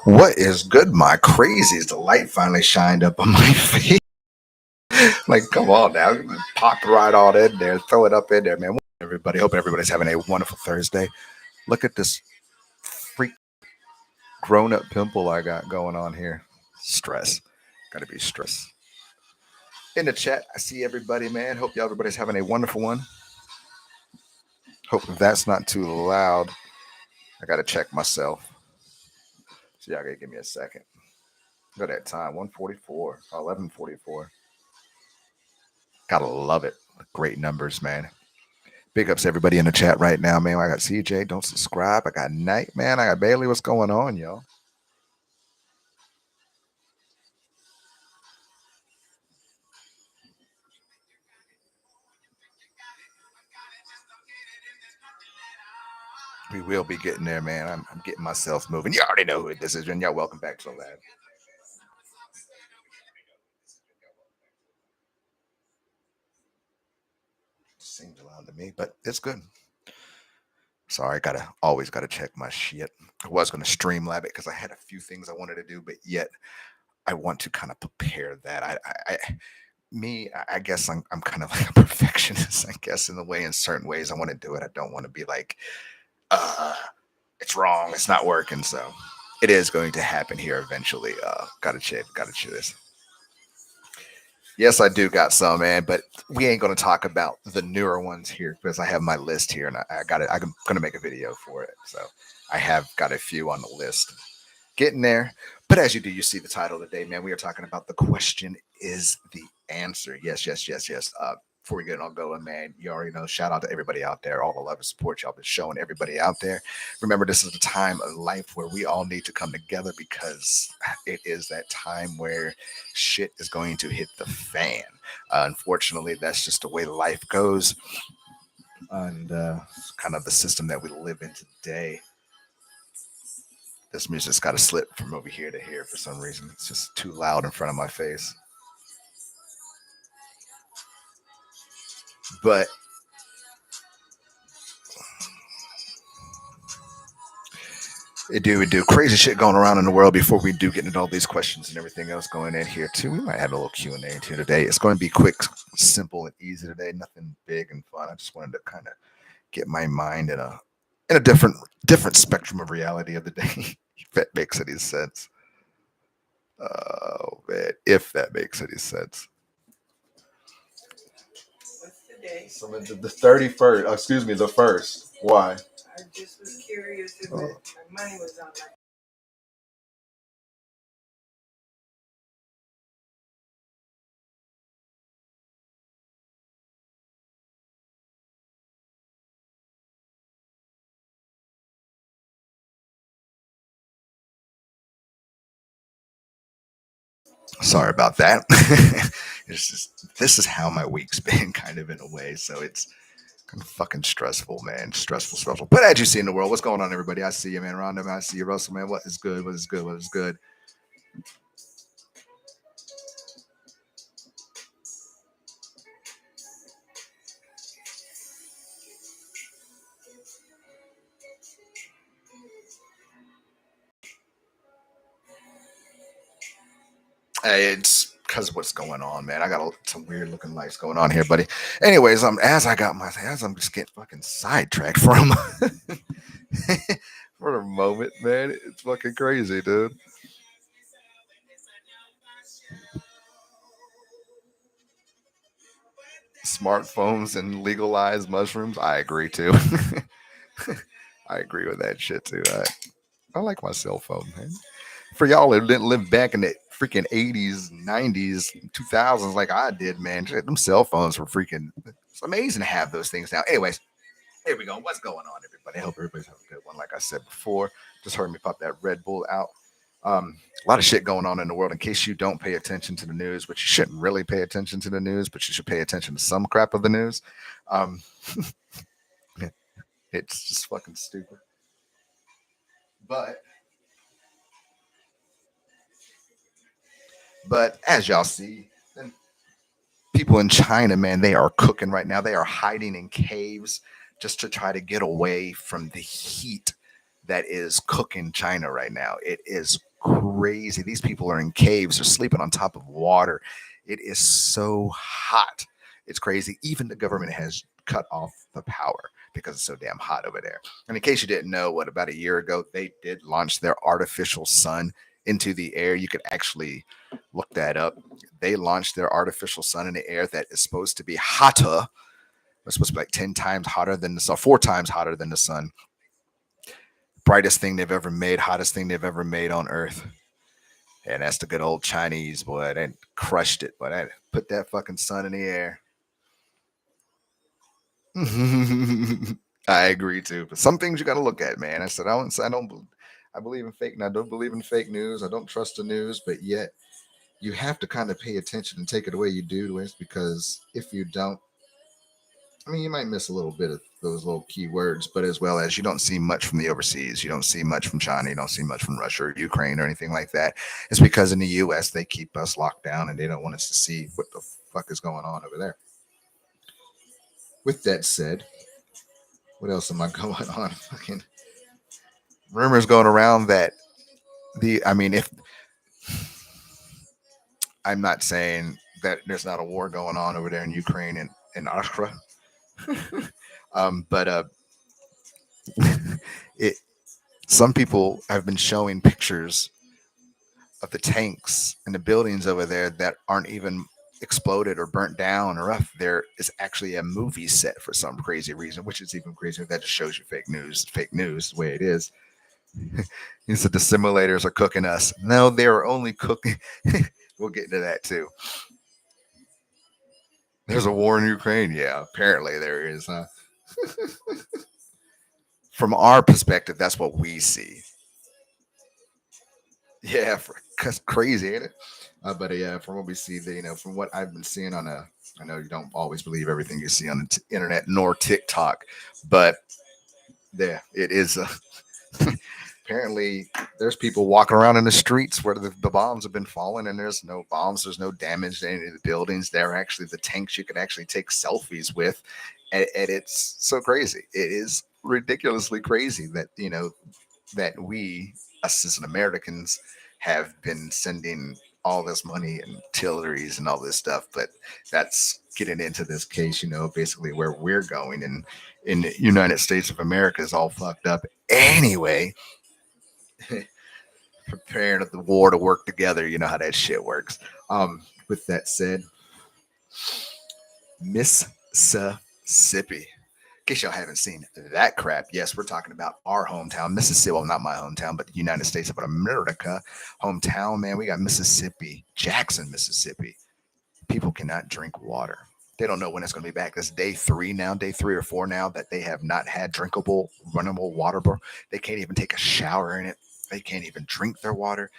What is good, my crazies? The light finally shined up on my face. Like, come on now. Pop right all in there. Throw it up in there, man. Everybody, hope everybody's having a wonderful Thursday. Look at this freak grown up pimple I got going on here. Stress. Gotta be stress. In the chat, I see everybody, man. Hope y'all everybody's having a wonderful one. Hope that's not too loud. I gotta check myself. So y'all gotta give me a second. Look at that time, 1:44, 11:44. Gotta love it. Great numbers, man. Big ups to everybody in the chat right now, man. I got CJ, don't subscribe. I got Knight, man. I got Bailey. What's going on, y'all? We will be getting there, man. I'm getting myself moving. You already know who this is, and y'all welcome back to that. Seems loud to me, but it's good. Sorry, always gotta check my shit. I was gonna streamlab it because I had a few things I wanted to do, but yet I want to kind of prepare that. I guess I'm kind of like a perfectionist. I guess in the way, in certain ways, I want to do it. I don't want to be like, uh, it's wrong, it's not working. So it is going to happen here eventually. Gotta chew this. Yes, I do got some, man, but we ain't going to talk about the newer ones here because I have my list here and I got it. I'm going to make a video for it. So I have got a few on the list getting there. But as you do, you see the title today, man. We are talking about the question is the answer. Yes, yes, yes, yes. Before we get on going, man, you already know. Shout out to everybody out there, all the love and support y'all been showing everybody out there. Remember, this is the time of life where we all need to come together because it is that time where shit is going to hit the fan. Unfortunately, that's just the way life goes, and kind of the system that we live in today. This music's got to slip from over here to here for some reason. It's just too loud in front of my face. But we do crazy shit going around in the world before we do get into all these questions and everything else going in here too. We might have a little Q&A too today. It's going to be quick, simple, and easy today. Nothing big and fun. I just wanted to kind of get my mind in a different spectrum of reality of the day. If that makes any sense. Oh man, if that makes any sense. What's the day? So the 31st. Excuse me, the first. Why? I just was curious if my money was on my. Sorry about that. It's just this is how my week's been, kind of in a way. So it's kind of fucking stressful, man. Stressful. But as you see in the world, what's going on, everybody? I see you, man. Rhonda, I see you, Russell, man. What is good? What is good? What is good? Hey, it's because of what's going on, man. I got some weird looking lights going on here, buddy. Anyways, as I'm just getting fucking sidetracked from for a moment, man. It's fucking crazy, dude. Smartphones and legalized mushrooms. I agree too. I agree with that shit too. I like my cell phone, man. For y'all that didn't live back in the freaking 80s, 90s, 2000s like I did, man, shit, them cell phones were freaking. It's amazing to have those things now. Anyways, here we go. What's going on, everybody? I hope everybody's having a good one. Like I said before, just heard me pop that Red Bull out. A lot of shit going on in the world. In case you don't pay attention to the news, which you shouldn't really pay attention to the news, but you should pay attention to some crap of the news. Um, it's just fucking stupid. But as y'all see, people in China, man, they are cooking right now. They are hiding in caves just to try to get away from the heat that is cooking China right now. It is crazy. These people are in caves, they're sleeping on top of water. It is so hot. It's crazy. Even the government has cut off the power because it's so damn hot over there. And in case you didn't know, what about a year ago, they did launch their artificial sun into the air. You could actually look that up. They launched their artificial sun in the air that is supposed to be hotter. It's supposed to be like 10 times hotter than the sun, 4 times hotter than the sun. Brightest thing they've ever made, hottest thing they've ever made on Earth. And that's the good old Chinese, boy. They crushed it, but I put that fucking sun in the air. I agree too. But some things you got to look at, man. I said I believe in fake. I don't believe in fake news. I don't trust the news, but yet you have to kind of pay attention and take it away. You do, Wes, because if you don't, I mean, you might miss a little bit of those little key words, but as well as you don't see much from the overseas, you don't see much from China, you don't see much from Russia or Ukraine or anything like that. It's because in the U.S. they keep us locked down and they don't want us to see what the fuck is going on over there. With that said, what else am I going on? Fucking rumors going around that I mean, if I'm not saying that there's not a war going on over there in Ukraine and Austria, but it some people have been showing pictures of the tanks and the buildings over there that aren't even exploded or burnt down or up. There is actually a movie set for some crazy reason, which is even crazier. That just shows you fake news. Fake news, the way it is. He said the simulators are cooking us. No, they are only cooking. We'll get into that too. There's a war in Ukraine. Yeah, apparently there is. Huh? From our perspective, that's what we see. Yeah, cause crazy, ain't it? But yeah, from what we see, from what I've been seeing I know you don't always believe everything you see on the internet nor TikTok, but yeah, it is. Apparently, there's people walking around in the streets where the bombs have been falling, and there's no bombs, there's no damage to any of the buildings. They're actually the tanks you can actually take selfies with, and it's so crazy. It is ridiculously crazy that that we, us as Americans, have been sending all this money and artilleries and all this stuff. But that's getting into this case, basically where we're going. And in the United States of America is all fucked up anyway. Preparing the war to work together. You know how that shit works. With that said, Mississippi. In case y'all haven't seen that crap, yes, we're talking about our hometown, Mississippi. Well, not my hometown, but the United States of America hometown, man. We got Mississippi, Jackson, Mississippi. People cannot drink water. They don't know when it's going to be back. This day 3 now, day 3 or 4 now that they have not had drinkable, runnable water. Bro. They can't even take a shower in it. They can't even drink their water.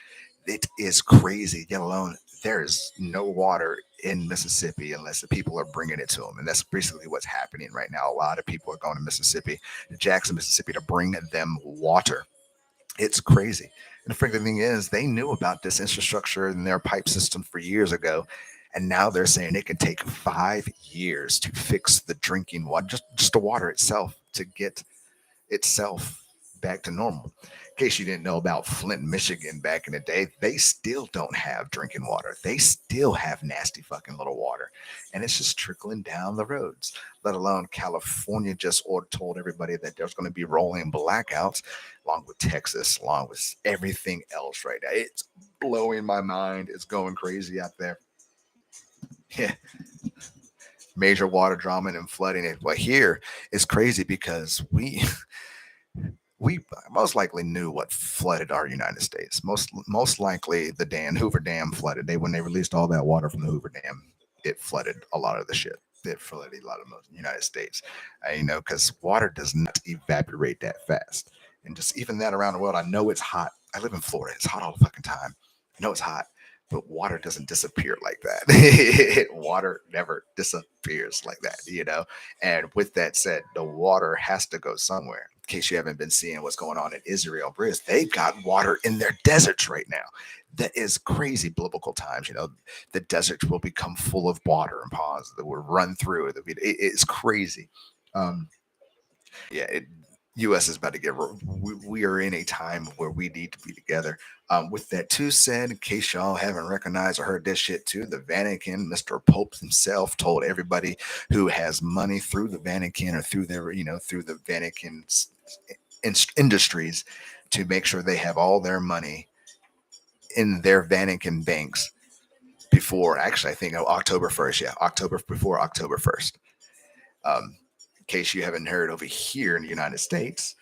It is crazy. Yet alone, there is no water in Mississippi unless the people are bringing it to them, and that's basically what's happening right now. A lot of people are going to Mississippi, to Jackson, Mississippi, to bring them water. It's crazy. And the freaking thing is, they knew about this infrastructure and their pipe system for years ago, and now they're saying it can take 5 years to fix the drinking water, just the water itself, to get itself back to normal. In case you didn't know about Flint, Michigan back in the day, they still don't have drinking water. They still have nasty fucking little water. And it's just trickling down the roads. Let alone California just told everybody that there's going to be rolling blackouts, along with Texas, along with everything else right now. It's blowing my mind. It's going crazy out there. Yeah, major water drama and flooding. But here it's crazy because we most likely knew what flooded our United States. Most likely the Hoover Dam flooded. When they released all that water from the Hoover Dam, it flooded a lot of the shit. It flooded a lot of the United States. Because water does not evaporate that fast. And just even that around the world, I know it's hot. I live in Florida. It's hot all the fucking time. I know it's hot, but water doesn't disappear like that. Water never disappears like that. And with that said, the water has to go somewhere. In case you haven't been seeing what's going on in Israel, Briz, they've got water in their deserts right now. That is crazy biblical times. The deserts will become full of water and ponds that will run through. It's crazy. Um, yeah, U.S. is about to get. We are in a time where we need to be together. With that too said, in case y'all haven't recognized or heard this shit too, the Vatican, Mr. Pope himself, told everybody who has money through the Vatican or through their, through the Vatican's industries, to make sure they have all their money in their Vatican banks before. Actually, I think October 1st. Yeah, before October 1st. In case you haven't heard, over here in the United States,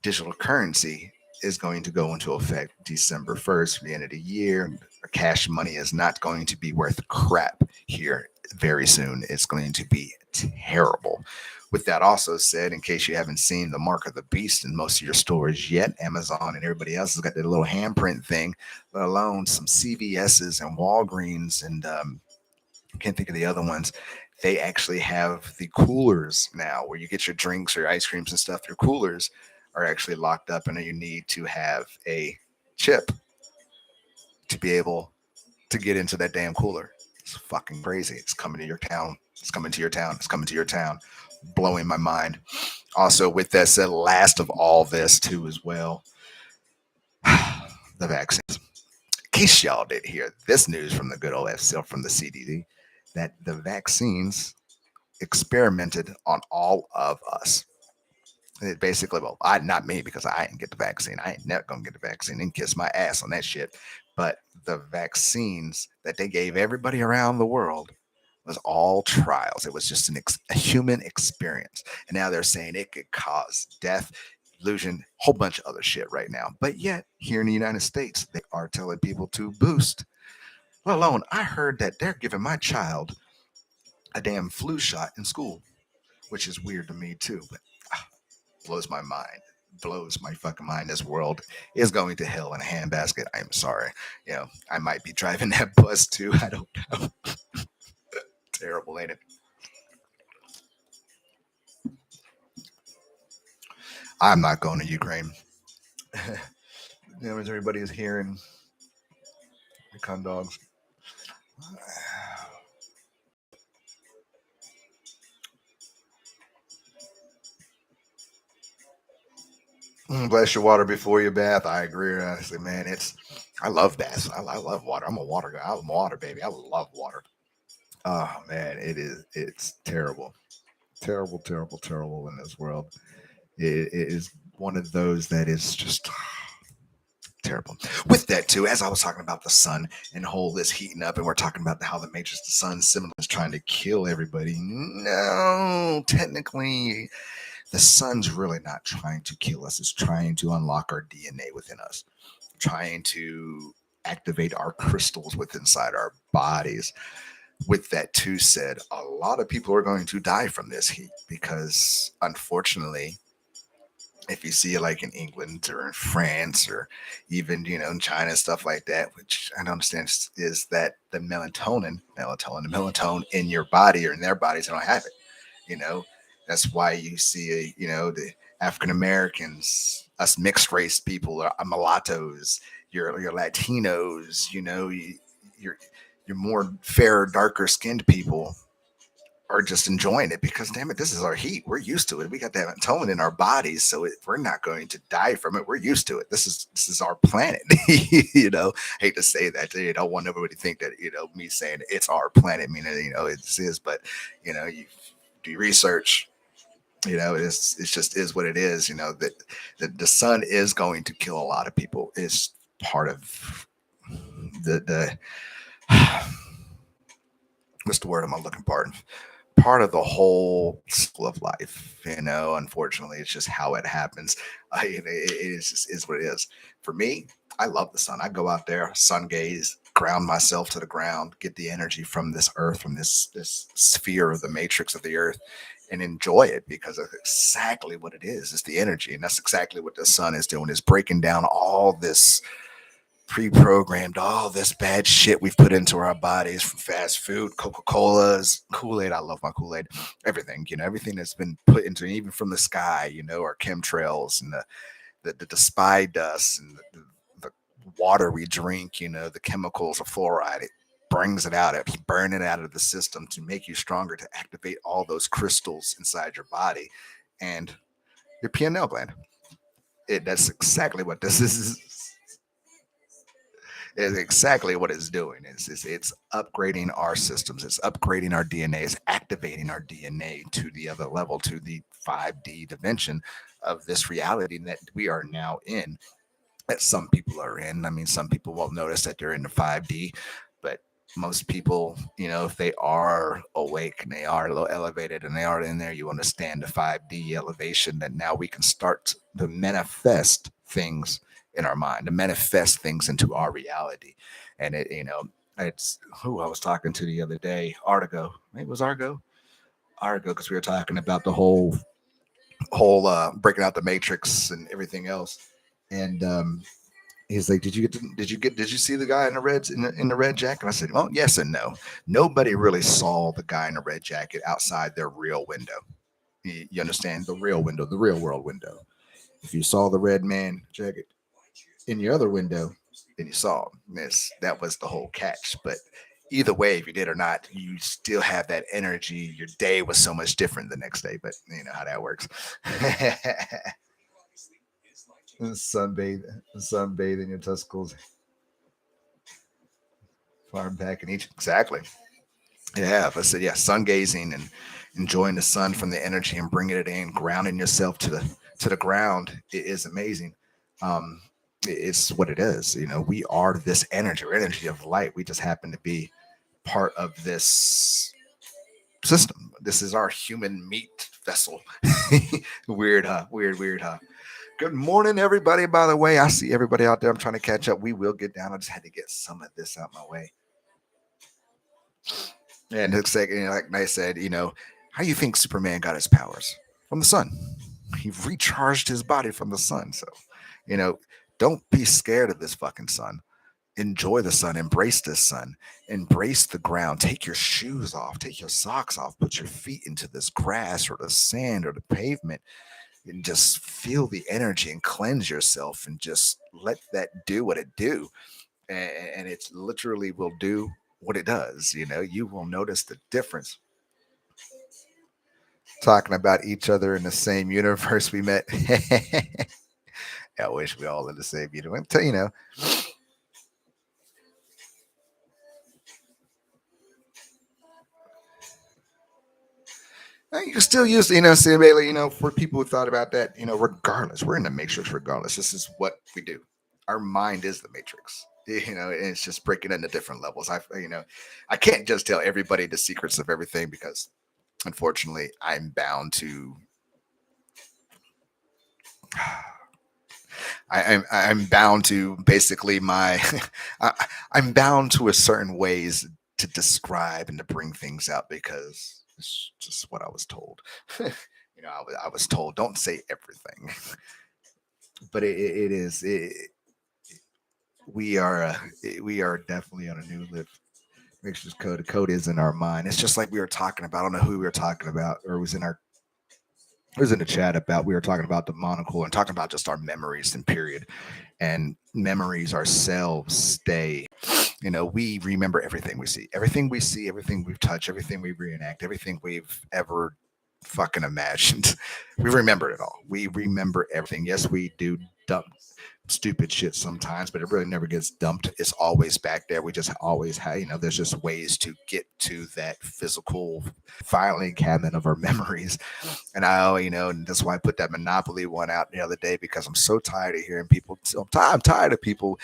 digital currency is going to go into effect December 1st, for the end of the year. Cash money is not going to be worth crap here very soon. It's going to be terrible. With that also said, in case you haven't seen the mark of the beast in most of your stores yet, Amazon and everybody else has got that little handprint thing, let alone some CVS's and Walgreens and I can't think of the other ones. They actually have the coolers now where you get your drinks or your ice creams and stuff. Your coolers are actually locked up, and you need to have a chip to be able to get into that damn cooler. It's fucking crazy. It's coming to your town. It's coming to your town. It's coming to your town. Blowing my mind. Also, with that said, last of all this too as well, the vaccines. In case y'all did hear this news from the good old FCL from the CDC, that the vaccines experimented on all of us. It basically, well, I not me because I didn't get the vaccine. I ain't never gonna get the vaccine and kiss my ass on that shit. But the vaccines that they gave everybody around the world was all trials. It was just a human experience, and now they're saying it could cause death, illusion, whole bunch of other shit right now. But yet, here in the United States, they are telling people to boost. Let alone, I heard that they're giving my child a damn flu shot in school, which is weird to me too. But blows my mind. Blows my fucking mind. This world is going to hell in a handbasket. I'm sorry. I might be driving that bus too. I don't know. Terrible, ain't it? I'm not going to Ukraine. As everybody is hearing, the con dogs. Bless your water before you bath. I agree. Honestly, man, I love baths. I love water. I'm a water guy. I'm a water baby. I love water. Oh man, it's terrible. Terrible, terrible, terrible in this world. It is one of those that is just terrible. With that too, as I was talking about the sun and whole this heating up, and we're talking about how the matrix, the sun, similar is trying to kill everybody. No, technically, the sun's really not trying to kill us. It's trying to unlock our DNA within us, trying to activate our crystals within inside our bodies. With that too said, a lot of people are going to die from this heat because, unfortunately, if you see it like in England or in France or even in China, stuff like that, which I don't understand, is that the melatonin in your body or in their bodies, they don't have it. You know, that's why you see the African Americans, us mixed race people, mulattoes, your Latinos, you're more fairer, darker skinned people are just enjoying it because damn it, this is our heat. We're used to it. We got that tone in our bodies, so we're not going to die from it. We're used to it. This is our planet. Hate to say that. You don't want everybody to think that me saying it's our planet, meaning it is. But you do research. It's just is what it is. That the sun is going to kill a lot of people. Is part of the what's the word I'm looking for? Part of the whole cycle of life. Unfortunately, it's just how it happens. It is just is what it is. For me, I love the sun. I go out there, sun gaze, ground myself to the ground, get the energy from this earth, from this sphere of the matrix of the earth, and enjoy it because of exactly what it is. It's the energy, and that's exactly what the sun is doing. Is breaking down all this pre-programmed, all this bad shit we've put into our bodies from fast food, Coca-Colas, Kool-Aid. I love my Kool-Aid. Everything, everything that's been put into, even from the sky, our chemtrails and the spy dust and the water we drink, the chemicals of fluoride. It brings it out. It burn it out of the system to make you stronger, to activate all those crystals inside your body. And Your pineal gland. That's exactly what this is exactly what it's doing. It's upgrading our systems. It's upgrading our DNA. It's activating our DNA to the other level, to the 5D dimension of this reality that we are now in. That some people are in. I mean, some people won't notice that they're in the 5D, but most people, if they are awake and they are a little elevated and they are in there, you understand the 5D elevation that now we can start to manifest things in our mind, to manifest things into our reality. And it's who I was talking to the other day, Argo. Maybe it was Argo, because we were talking about the whole breaking out the matrix and everything else. And he's like, did you see the guy in the red jacket? I said, well, yes and no. Nobody really saw the guy in the red jacket outside their real window. You understand? The real window, the real world window. If you saw the red man jacket in your other window, then you saw him. That was the whole catch. But either way, if you did or not, you still have that energy. Your day was so much different the next day, but you know how that works. Sunbathing your testicles, farm back in each. Exactly. Yeah, but I said, yeah, sun gazing and enjoying the sun from the energy and bringing it in, grounding yourself to the ground is amazing. Um, it's what it is. We are this energy, or energy of light. We just happen to be part of this system. This is our human meat vessel. Weird, huh? Weird, huh? Good morning, everybody. By the way, I see everybody out there. I'm trying to catch up. We will get down. I just had to get some of this out my way. And it's like I said, how do you think Superman got his powers? From the sun. He recharged his body from the sun. So, you know, don't be scared of this fucking sun. Enjoy the sun. Embrace this sun. Embrace the ground. Take your shoes off. Take your socks off. Put your feet into this grass or the sand or the pavement and just feel the energy and cleanse yourself and just let that do what it do. And it literally will do what it does. You will notice the difference. Talking about each other in the same universe we met. I wish we all in the same universe. You can still use, Sam Bailey, for people who thought about that, regardless, we're in the matrix regardless. This is what we do. Our mind is the matrix, and it's just breaking into different levels. I can't just tell everybody the secrets of everything because unfortunately I'm bound to, I'm bound to basically I, I'm bound to a certain ways to describe and to bring things out because it's just what I was told. I was told don't say everything, but it is. We are we are definitely on a new live mixtures code. The code is in our mind. It's just like we were talking about. I don't know who we were talking about, or it was in our it was in the chat about we were talking about the monocle and talking about just our memories and period. And memories ourselves stay. We remember everything we see, everything we've touched, everything we reenact, everything we've ever fucking imagined. We remember it all. We remember everything. Yes, we do dump stupid shit sometimes, but it really never gets dumped. It's always back there. We just always have, there's just ways to get to that physical filing cabinet of our memories. And and that's why I put that Monopoly one out the other day because I'm so tired of hearing people. I'm tired of people.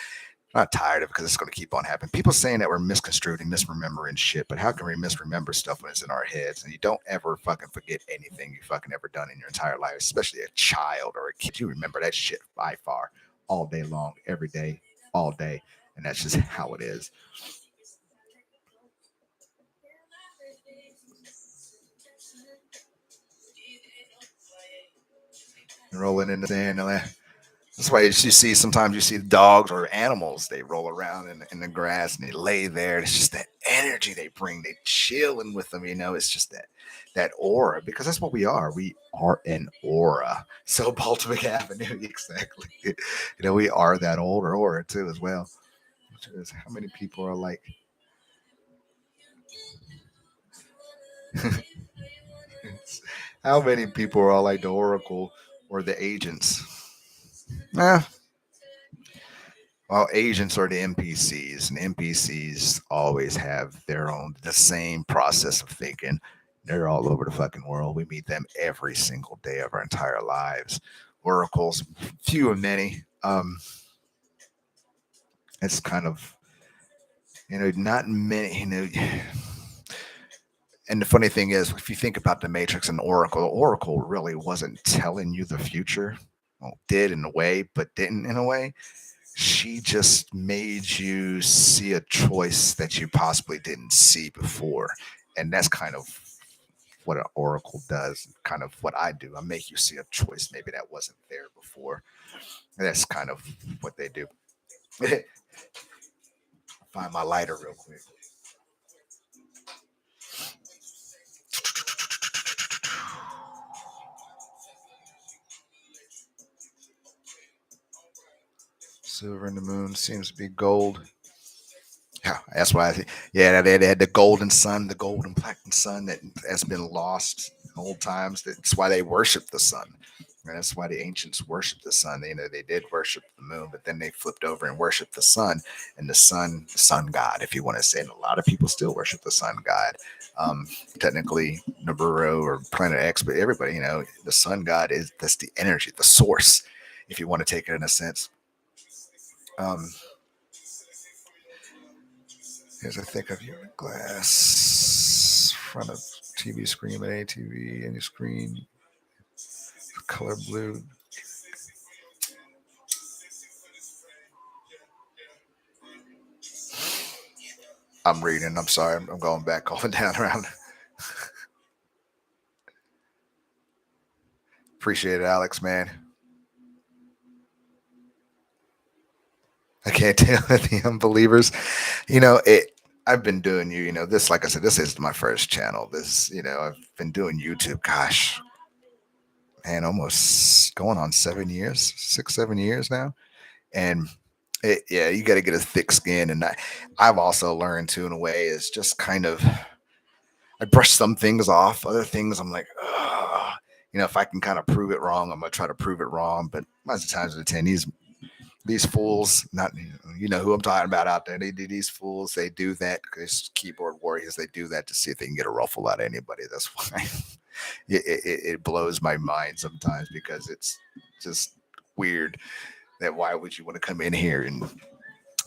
Not tired of it because it's going to keep on happening. People saying that we're misconstruing, misremembering shit, but how can we misremember stuff when it's in our heads? And you don't ever fucking forget anything you fucking ever done in your entire life, especially a child or a kid. You remember that shit by far, all day long, every day, all day, and that's just how it is. Rolling in the sand, that's why you see sometimes you see dogs or animals, they roll around in the grass and they lay there. It's just that energy they bring. They chilling with them, it's just that aura because that's what we are. We are an aura. So Baltimore Avenue, exactly. We are that older aura too as well. Which is how many people are like how many people are all like the oracle or the agents. Eh, well, agents are the NPCs, and NPCs always have their own, the same process of thinking. They're all over the fucking world. We meet them every single day of our entire lives. Oracles, few and many. It's kind of, not many, and the funny thing is, if you think about the Matrix and Oracle really wasn't telling you the future. Well, did in a way, but didn't in a way. She just made you see a choice that you possibly didn't see before. And that's kind of what an oracle does, kind of what I do. I make you see a choice maybe that wasn't there before. And that's kind of what they do. Find my lighter real quick. Silver in the moon seems to be gold. Yeah, that's why. Yeah, they had the golden sun, the golden platinum sun that has been lost in old times. That's why they worship the sun. And that's why the ancients worshiped the sun. They did worship the moon, but then they flipped over and worshiped the sun, and the sun god, if you want to say. And a lot of people still worship the sun god. Um, Technically, Nibiru or Planet X, but everybody, the sun god that's the energy, the source, if you want to take it in a sense. Um, Here's a thick of your glass front of TV screen, but any TV, any screen, color blue. I'm reading. I'm sorry. I'm going back, all down around. Appreciate it, Alex, man. I can't tell the unbelievers. It. I've been doing this. Like I said, this is my first channel. I've been doing YouTube. Gosh, man, almost going on 7 years, 6, 7 years now, and yeah, you got to get a thick skin. And I've also learned too, in a way, is just kind of I brush some things off. Other things, I'm like, ugh. If I can kind of prove it wrong, I'm gonna try to prove it wrong. But most of the times, these fools, not who I'm talking about out there. They do these fools. They do that. These keyboard warriors. They do that to see if they can get a ruffle out of anybody. That's why it blows my mind sometimes, because it's just weird that why would you want to come in here and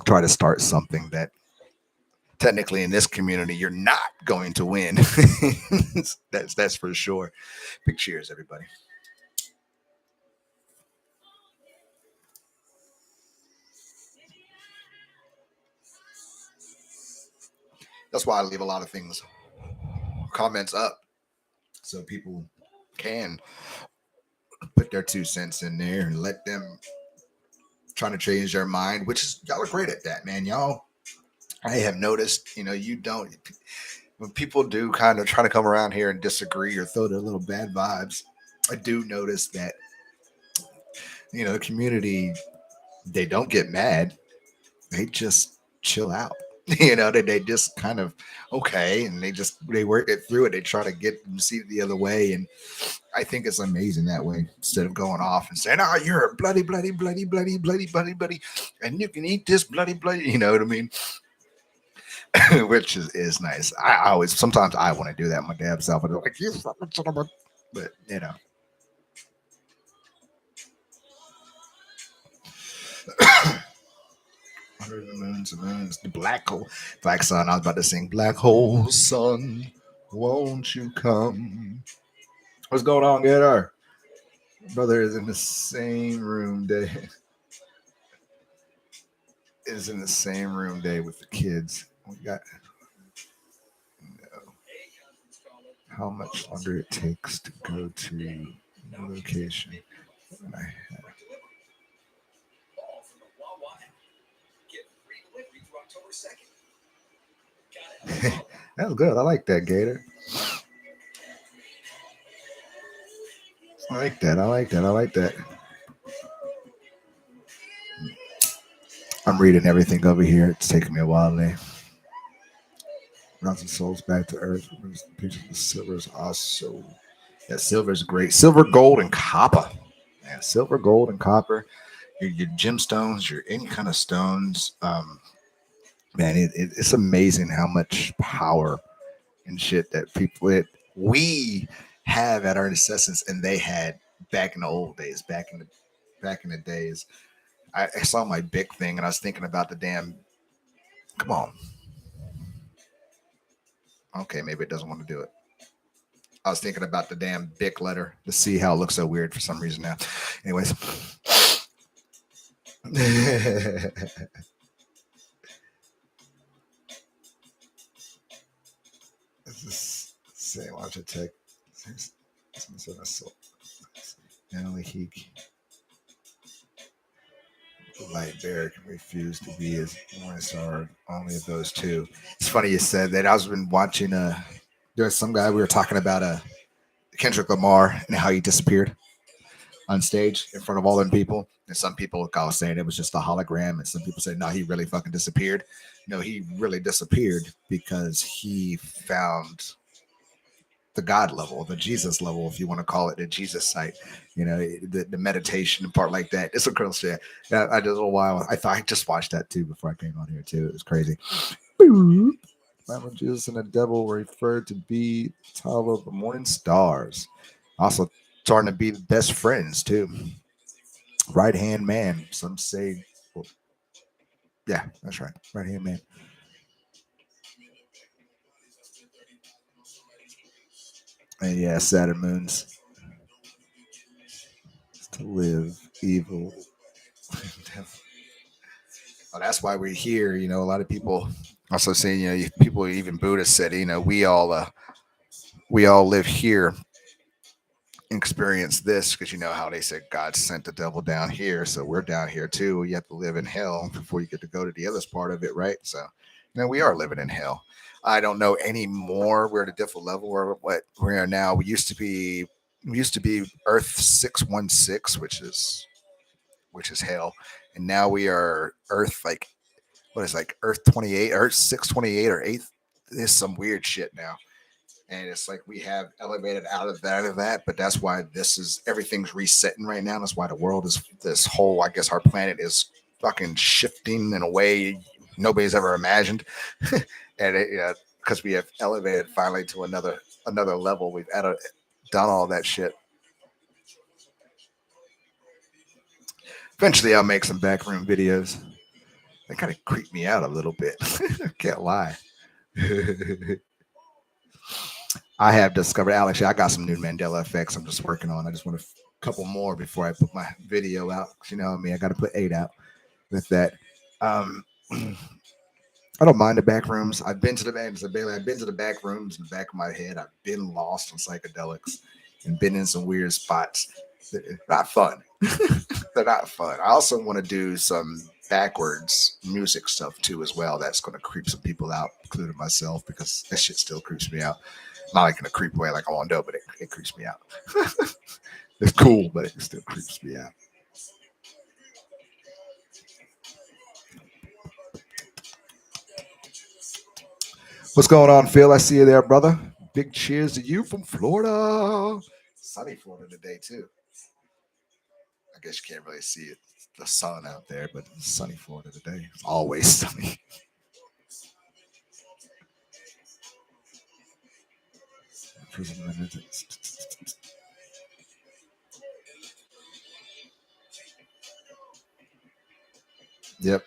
try to start something that technically in this community you're not going to win. That's for sure. Big cheers, everybody. That's why I leave a lot of things, comments up, so people can put their 2 cents in there and let them try to change their mind, which is, y'all are great at that, man. Y'all, I have noticed, you don't, when people do kind of try to come around here and disagree or throw their little bad vibes, I do notice that, the community, they don't get mad. They just chill out. They just kind of okay, and they work it through it. They try to get them see it the other way, and I think it's amazing that way. Instead of going off and saying, "Oh, you're a bloody, bloody, bloody, bloody, bloody, bloody, bloody, and you can eat this bloody, bloody," you know what I mean? Which is nice. I always sometimes I want to do that my damn self, and I'm like, "You fucking son of a," but Under the moons and moons, the black hole, black sun. I was about to sing "Black Hole Sun, won't you come?" What's going on, Gator? Brother is in the same room day. Is in the same room day with the kids. We got how much longer it takes to go to the location. That was good. I like that, Gator. I like that. I like that. I like that. I'm reading everything over here. It's taking me a while today. Bronze souls back to earth. Pictures of silver is also. Yeah, silver is great. Silver, gold, and copper. silver, gold, and copper. Your gemstones, your any kind of stones. Man, it's amazing how much power and shit that we have at our assessments, and they had back in the old days, back in the days. I saw my big thing, and I was thinking about the damn. Come on, okay, maybe it doesn't want to do it. I was thinking about the damn big letter to see how it looks so weird for some reason now. Anyways, this is say watch it take. Only he, the light bear, can refuse to be as morning star. Only of those two. It's funny you said that. I was been watching. There's some guy we were talking about. Kendrick Lamar and how he disappeared on stage in front of all them people. And some people were saying it was just a hologram, and some people said no, he really fucking disappeared. No, he really disappeared because he found the God level, the Jesus level, if you want to call it the Jesus site, the meditation part like that. It's a cool shit. Yeah, I did a little while. I thought I just watched that too before I came on here too. It was crazy. Jesus and the devil were referred to be top of the morning stars. Also starting to be the best friends too. Right hand man. Some say, well, yeah, that's right. Right hand man. And yeah, Saturn moons to live evil. Well, that's why we're here. A lot of people also saying, people, even Buddha said, we all live here and experience this because you know how they said God sent the devil down here, so we're down here too. You have to live in hell before you get to go to the other part of it, right? So, we are living in hell. I don't know anymore. We're at a different level where what we are now. We used to be Earth 616, which is hell, and now we are Earth like what is like Earth 28, Earth 628 or 8. There's some weird shit now. And it's like we have elevated out of that, but that's why everything's resetting right now. That's why the world is this whole, I guess our planet is fucking shifting in a way nobody's ever imagined. And because we have elevated finally to another level. We've done all that shit. Eventually I'll make some backroom videos. They kind of creep me out a little bit. I can't lie. I have discovered, Alex. I got some new Mandela effects I'm just working on. I just want a couple more before I put my video out. You know what I mean? I got to put 8 out with that. Um, I don't mind the back rooms. I've been to the back. I've been to the back rooms in the back of my head. I've been lost on psychedelics and been in some weird spots. They're not fun. They're not fun. I also want to do some backwards music stuff too as well. That's going to creep some people out, including myself, because that shit still creeps me out. Not like in a creep way, like I want to do, but it creeps me out. It's cool, but it still creeps me out. What's going on, Phil? I see you there, brother. Big cheers to you from Florida. Sunny Florida today too. I guess you can't really see it, the sun out there, but it's sunny Florida today. It's always sunny. Yep.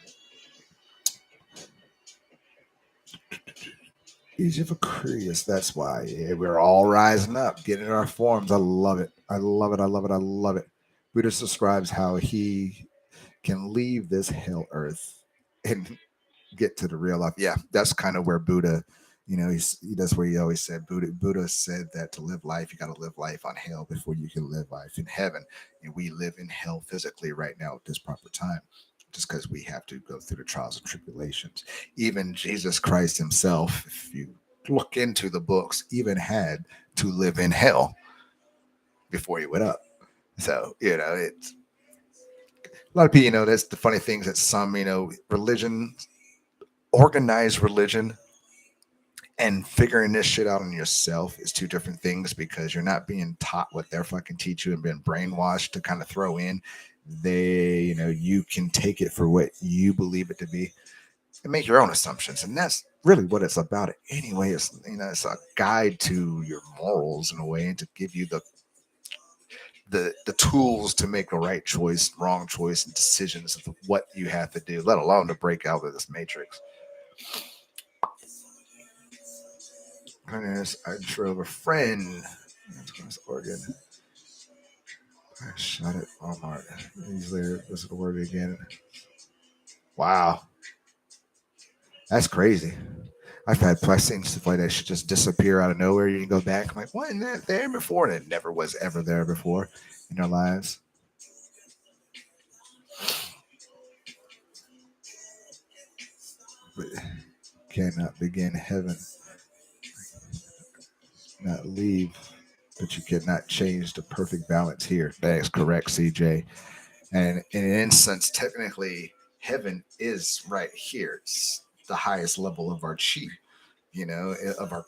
Easy for curious. That's why. Yeah, we're all rising up, getting our forms. I love it. I love it. I love it. I love it. Buddha describes how he can leave this hell earth and get to the real life. Yeah, that's kind of where Buddha, that's where he always said Buddha said that to live life, you got to live life on hell before you can live life in heaven. And we live in hell physically right now at this proper time, just because we have to go through the trials and tribulations. Even Jesus Christ himself, if you look into the books, even had to live in hell before he went up. So, it's a lot of people, that's the funny things that some, organized religion And figuring this shit out on yourself is two different things because you're not being taught what they're fucking teach you and being brainwashed to kind of throw in. You can take it for what you believe it to be and make your own assumptions. And that's really what it's about. Anyway, it's a guide to your morals in a way and to give you the tools to make the right choice, wrong choice, and decisions of what you have to do, let alone to break out of this matrix. I drove a friend. That's Oregon. I shot it. Walmart. Years later, listen to word again. Wow, that's crazy. I've seen stuff like that should just disappear out of nowhere. You can go back. I'm like, wasn't that there before? And it never was ever there before in our lives. But cannot begin heaven, not leave, but you cannot change the perfect balance here. That is correct, CJ. And in an instance, technically, heaven is right here. It's the highest level of our chi. Of our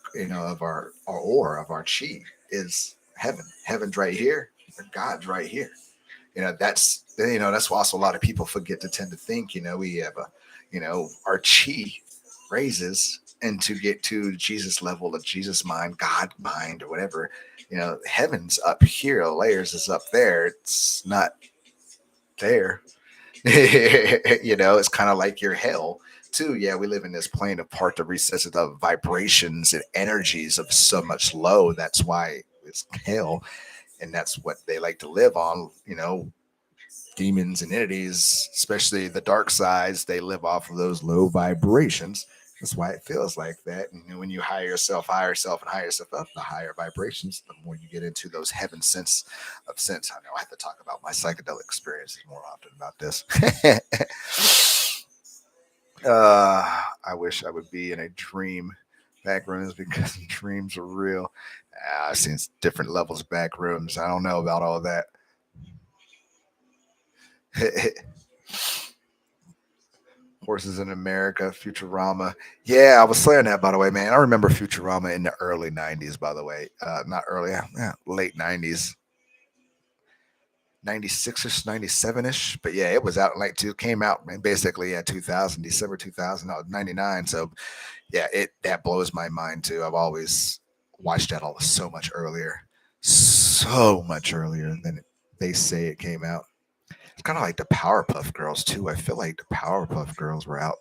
aura of our chi is heaven. Heaven's right here. God's right here. That's why also a lot of people forget to tend to think. We have our chi raises and to get to Jesus level, of Jesus mind, God mind, or whatever. Heaven's up here, layers is up there. It's not there. It's kind of like your hell too. Yeah, we live in this plane of part of recesses of vibrations and energies of so much low. That's why it's hell, and that's what they like to live on. Demons and entities, especially the dark sides, they live off of those low vibrations. That's why it feels like that. And when you higher yourself, and higher yourself up, the higher vibrations, the more you get into those heaven sense of sense. I know I have to talk about my psychedelic experiences more often about this. I wish I would be in a dream back rooms because dreams are real. I've seen different levels of back rooms. I don't know about all that. Horses in America, Futurama. Yeah, I was saying that, by the way, man. I remember Futurama in the early 90s, by the way. Not early, yeah, late 90s, 96 ish, 97 ish. But yeah, it was out like two, came out man, basically at 2000, December 2000, 99. So yeah, that blows my mind too. I've always watched that all so much earlier than they say it came out. It's kind of like the Powerpuff Girls too. I feel like the Powerpuff Girls were out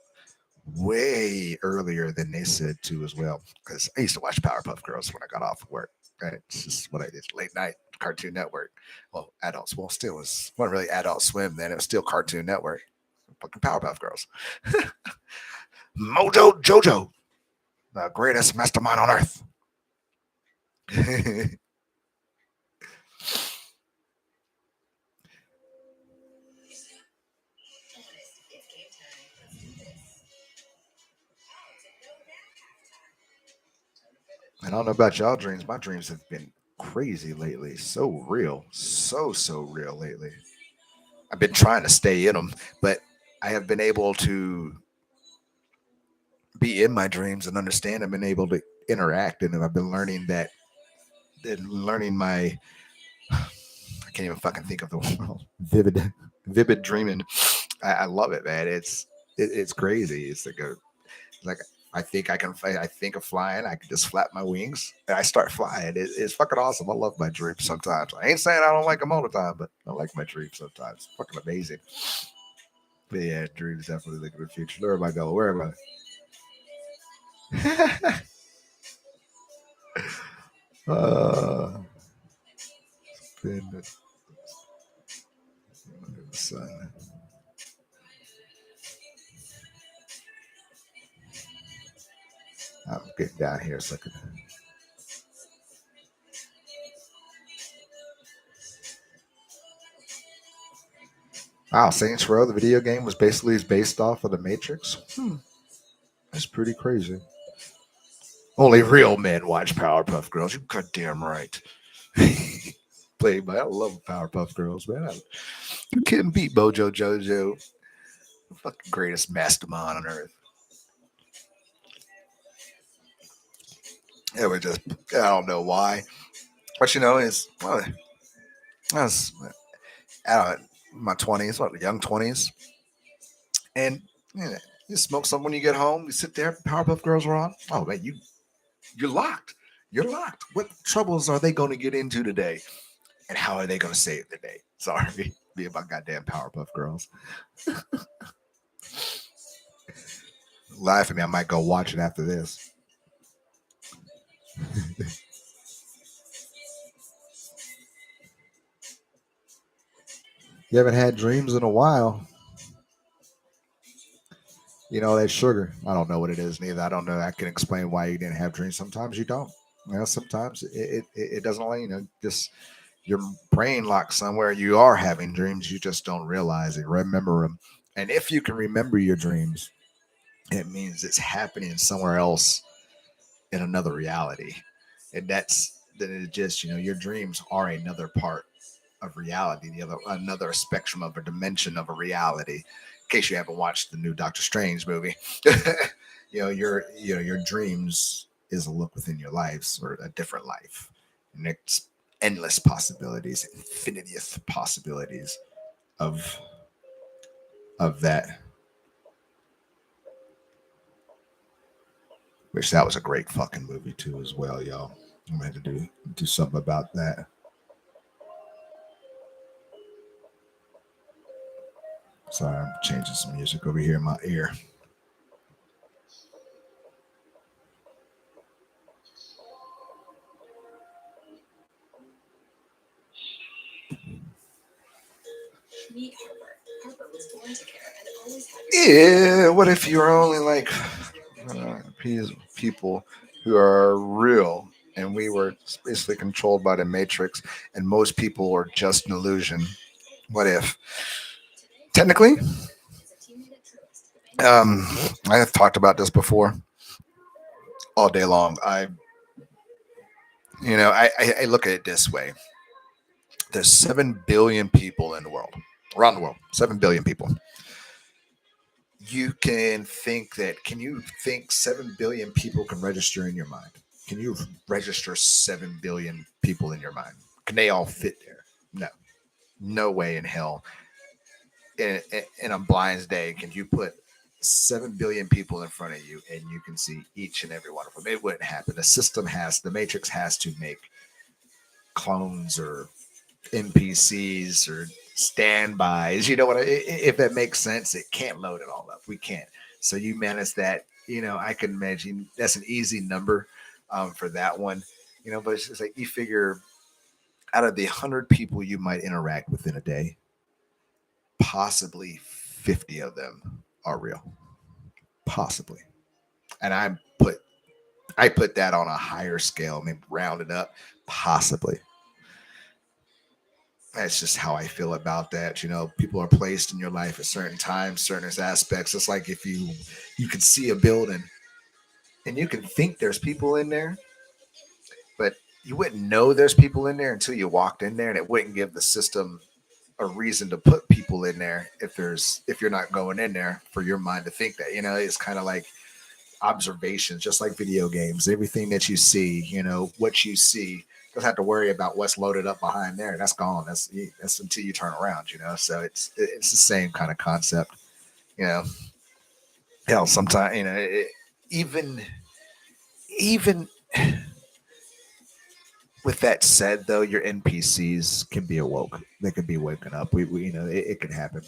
way earlier than they said to as well. Because I used to watch Powerpuff Girls when I got off of work. Right? It's just what I did late night Cartoon Network. Well, adults. Well, still was wasn't really Adult Swim then. It was still Cartoon Network. Fucking Powerpuff Girls. Mojo Jojo, the greatest mastermind on earth. I don't know about y'all dreams. My dreams have been crazy lately. So real. So real lately. I've been trying to stay in them, but I have been able to be in my dreams and understand them and able to interact in them. I've been learning that and learning my I can't even fucking think of the word. Vivid dreaming. I love it, man. It's crazy. It's like I think I can fly. I think of flying. I can just flap my wings and I start flying. It's fucking awesome. I love my dreams sometimes. I ain't saying I don't like them all the time, but I like my dreams sometimes. It's fucking amazing. But yeah, dreams definitely look at the future. Where am I going? Where am I? Been the sun. I'm getting down here so I can. Wow, Saints Row, the video game, was basically based off of the Matrix. That's pretty crazy. Only real men watch Powerpuff Girls. You goddamn right. Play, man. I love Powerpuff Girls, man. You couldn't beat Mojo Jojo, the fucking greatest mastermind on earth. It was just, I don't know why. But you know, it's, well, I was out in my 20s, what, young 20s. And you, know, you smoke something when you get home, you sit there, Powerpuff Girls are on. Oh, man, you're locked. You're locked. What troubles are they going to get into today? And how are they going to save the day? Sorry, be about goddamn Powerpuff Girls. Laugh at me. I might go watch it after this. You haven't had dreams in a while. You know, that sugar. I don't know what it is neither. I don't know. I can explain why you didn't have dreams. Sometimes you don't. You know, sometimes it doesn't allow you know, just your brain locked somewhere. You are having dreams. You just don't realize it. Remember them. And if you can remember your dreams, it means it's happening somewhere else in another reality. And that's then it just, you know, your dreams are another part of reality, the other another spectrum of a dimension of a reality. In case you haven't watched the new Doctor Strange movie, your dreams is a look within your lives or a different life, and it's endless possibilities, infinity of possibilities of that. Which that was a great fucking movie too, as well, y'all. I'm gonna have to do something about that. Sorry, I'm changing some music over here in my ear. Yeah, what if you're only like people who are real and we were basically controlled by the matrix and most people are just an illusion? What if? Technically, um, I have talked about this before all day long. I look at it this way: there's 7 billion people in the world, around the world, 7 billion people. You can think that. Can you think 7 billion people can register in your mind? Can you register 7 billion people in your mind? Can they all fit there? No, no way in hell. In a blind day, can you put 7 billion people in front of you and you can see each and every one of them? It wouldn't happen. The matrix has to make clones or NPCs or standbys. You know what? If that makes sense, it can't load it all up. We can't. So you manage that. You know, I can imagine that's an easy number for that one. You know, but it's just like you figure out of the 100 people you might interact with in a day, possibly 50 of them are real. Possibly. And I put that on a higher scale, maybe round it up, possibly. That's just how I feel about that. You know, people are placed in your life at certain times, certain aspects. It's like if you can see a building and you can think there's people in there, but you wouldn't know there's people in there until you walked in there, and it wouldn't give the system a reason to put people in there if you're not going in there for your mind to think that. You know, it's kind of like observations, just like video games. Everything that you see, you know, what you see, don't have to worry about what's loaded up behind there. That's gone. That's until you turn around, you know. So it's the same kind of concept, you know. Hell, sometimes you know, even even with that said, though, your NPCs can be awoke. They can be waking up. We you know, it can happen.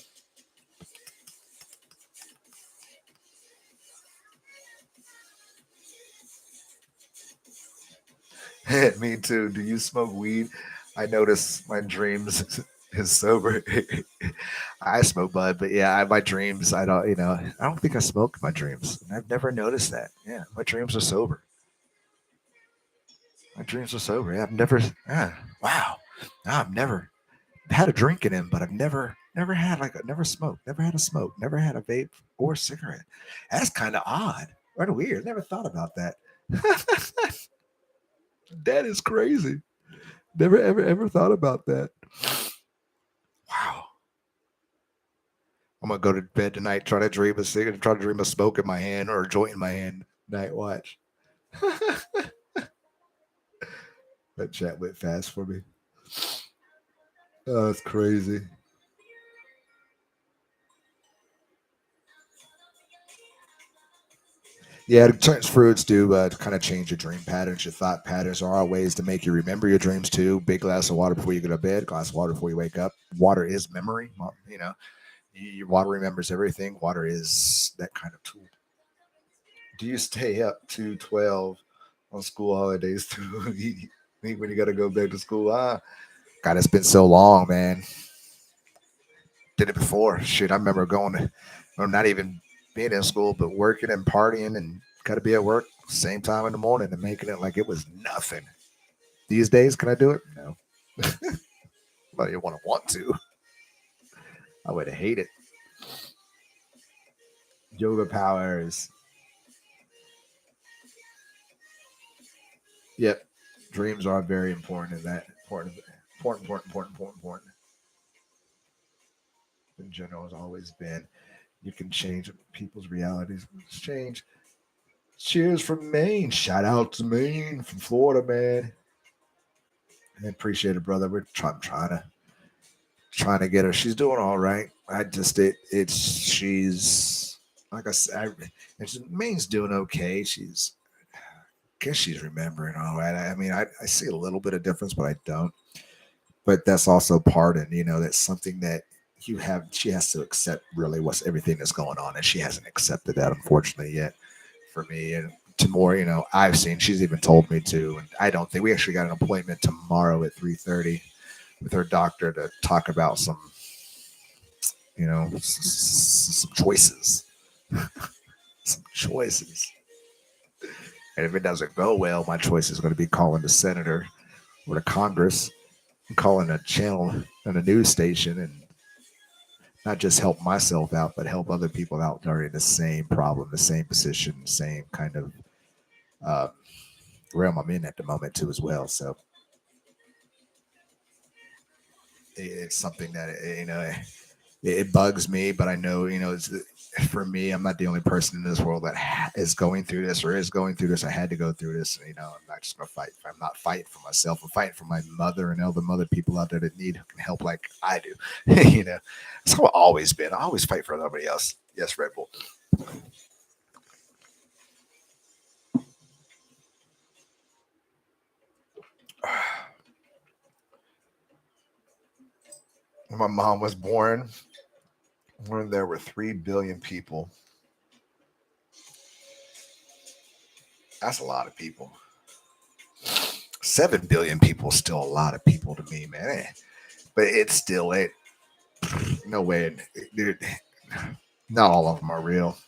Me too. Do you smoke weed? I notice my dreams is sober. I smoke bud, but yeah, my dreams. I don't. You know, I don't think I smoke in my dreams. I've never noticed that. Yeah, my dreams are sober. My dreams are sober. Yeah, I've never. Yeah, wow. No, I've never had a drink in him, but I've never had never smoked, never had a smoke, never had a vape or cigarette. That's kind of odd. Kind of weird. Never thought about that. That is crazy. Never ever thought about that. Wow. I'm gonna go to bed tonight, try to dream a cigarette, try to dream a smoke in my hand or a joint in my hand. Night watch. That chat went fast for me. Oh, that's crazy. Yeah, certain fruits do kind of change your dream patterns, your thought patterns. There are ways to make you remember your dreams too. Big glass of water before you go to bed, glass of water before you wake up. Water is memory. Well, your water remembers everything. Water is that kind of tool. Do you stay up to 12 on school holidays too? When you got to go back to school? God, it's been so long, man. Did it before. Shit, I remember going to, or not even being in school, but working and partying and got to be at work same time in the morning and making it like it was nothing. These days, can I do it? No. But you want to. I would hate it. Yoga powers. Yep. Dreams are very important in that. Important. In general, has always been. You can change people's realities. Change. Cheers from Maine. Shout out to Maine from Florida, man. I appreciate it, brother. Trying to get her. She's doing all right. I just it's she's like I said. Maine's doing okay. Guess she's remembering all right. I mean, I see a little bit of difference, but I don't. But that's also pardon. That's something that you have. She has to accept really what's everything that's going on, and she hasn't accepted that unfortunately yet. For me, and to more, I've seen. She's even told me to, and I don't think we actually got an appointment tomorrow at 3:30 with her doctor to talk about some choices, some choices. And if it doesn't go well, my choice is going to be calling the senator or the Congress, calling a channel and a news station, and not just help myself out, but help other people out during the same problem, the same position, same kind of uh, realm I'm in at the moment too, as well. So it's something that it bugs me, but I know for me, I'm not the only person in this world that is going through this or is going through this. I had to go through this. I'm not just gonna fight. I'm not fighting for myself. I'm fighting for my mother and all the other people out there that need help like I do. That's how I've always been. I always fight for nobody else. Yes, Red Bull. When my mom was born, when there were 3 billion people, that's a lot of people. 7 billion people is still a lot of people to me, man. But it's still it. No way, dude. Not all of them are real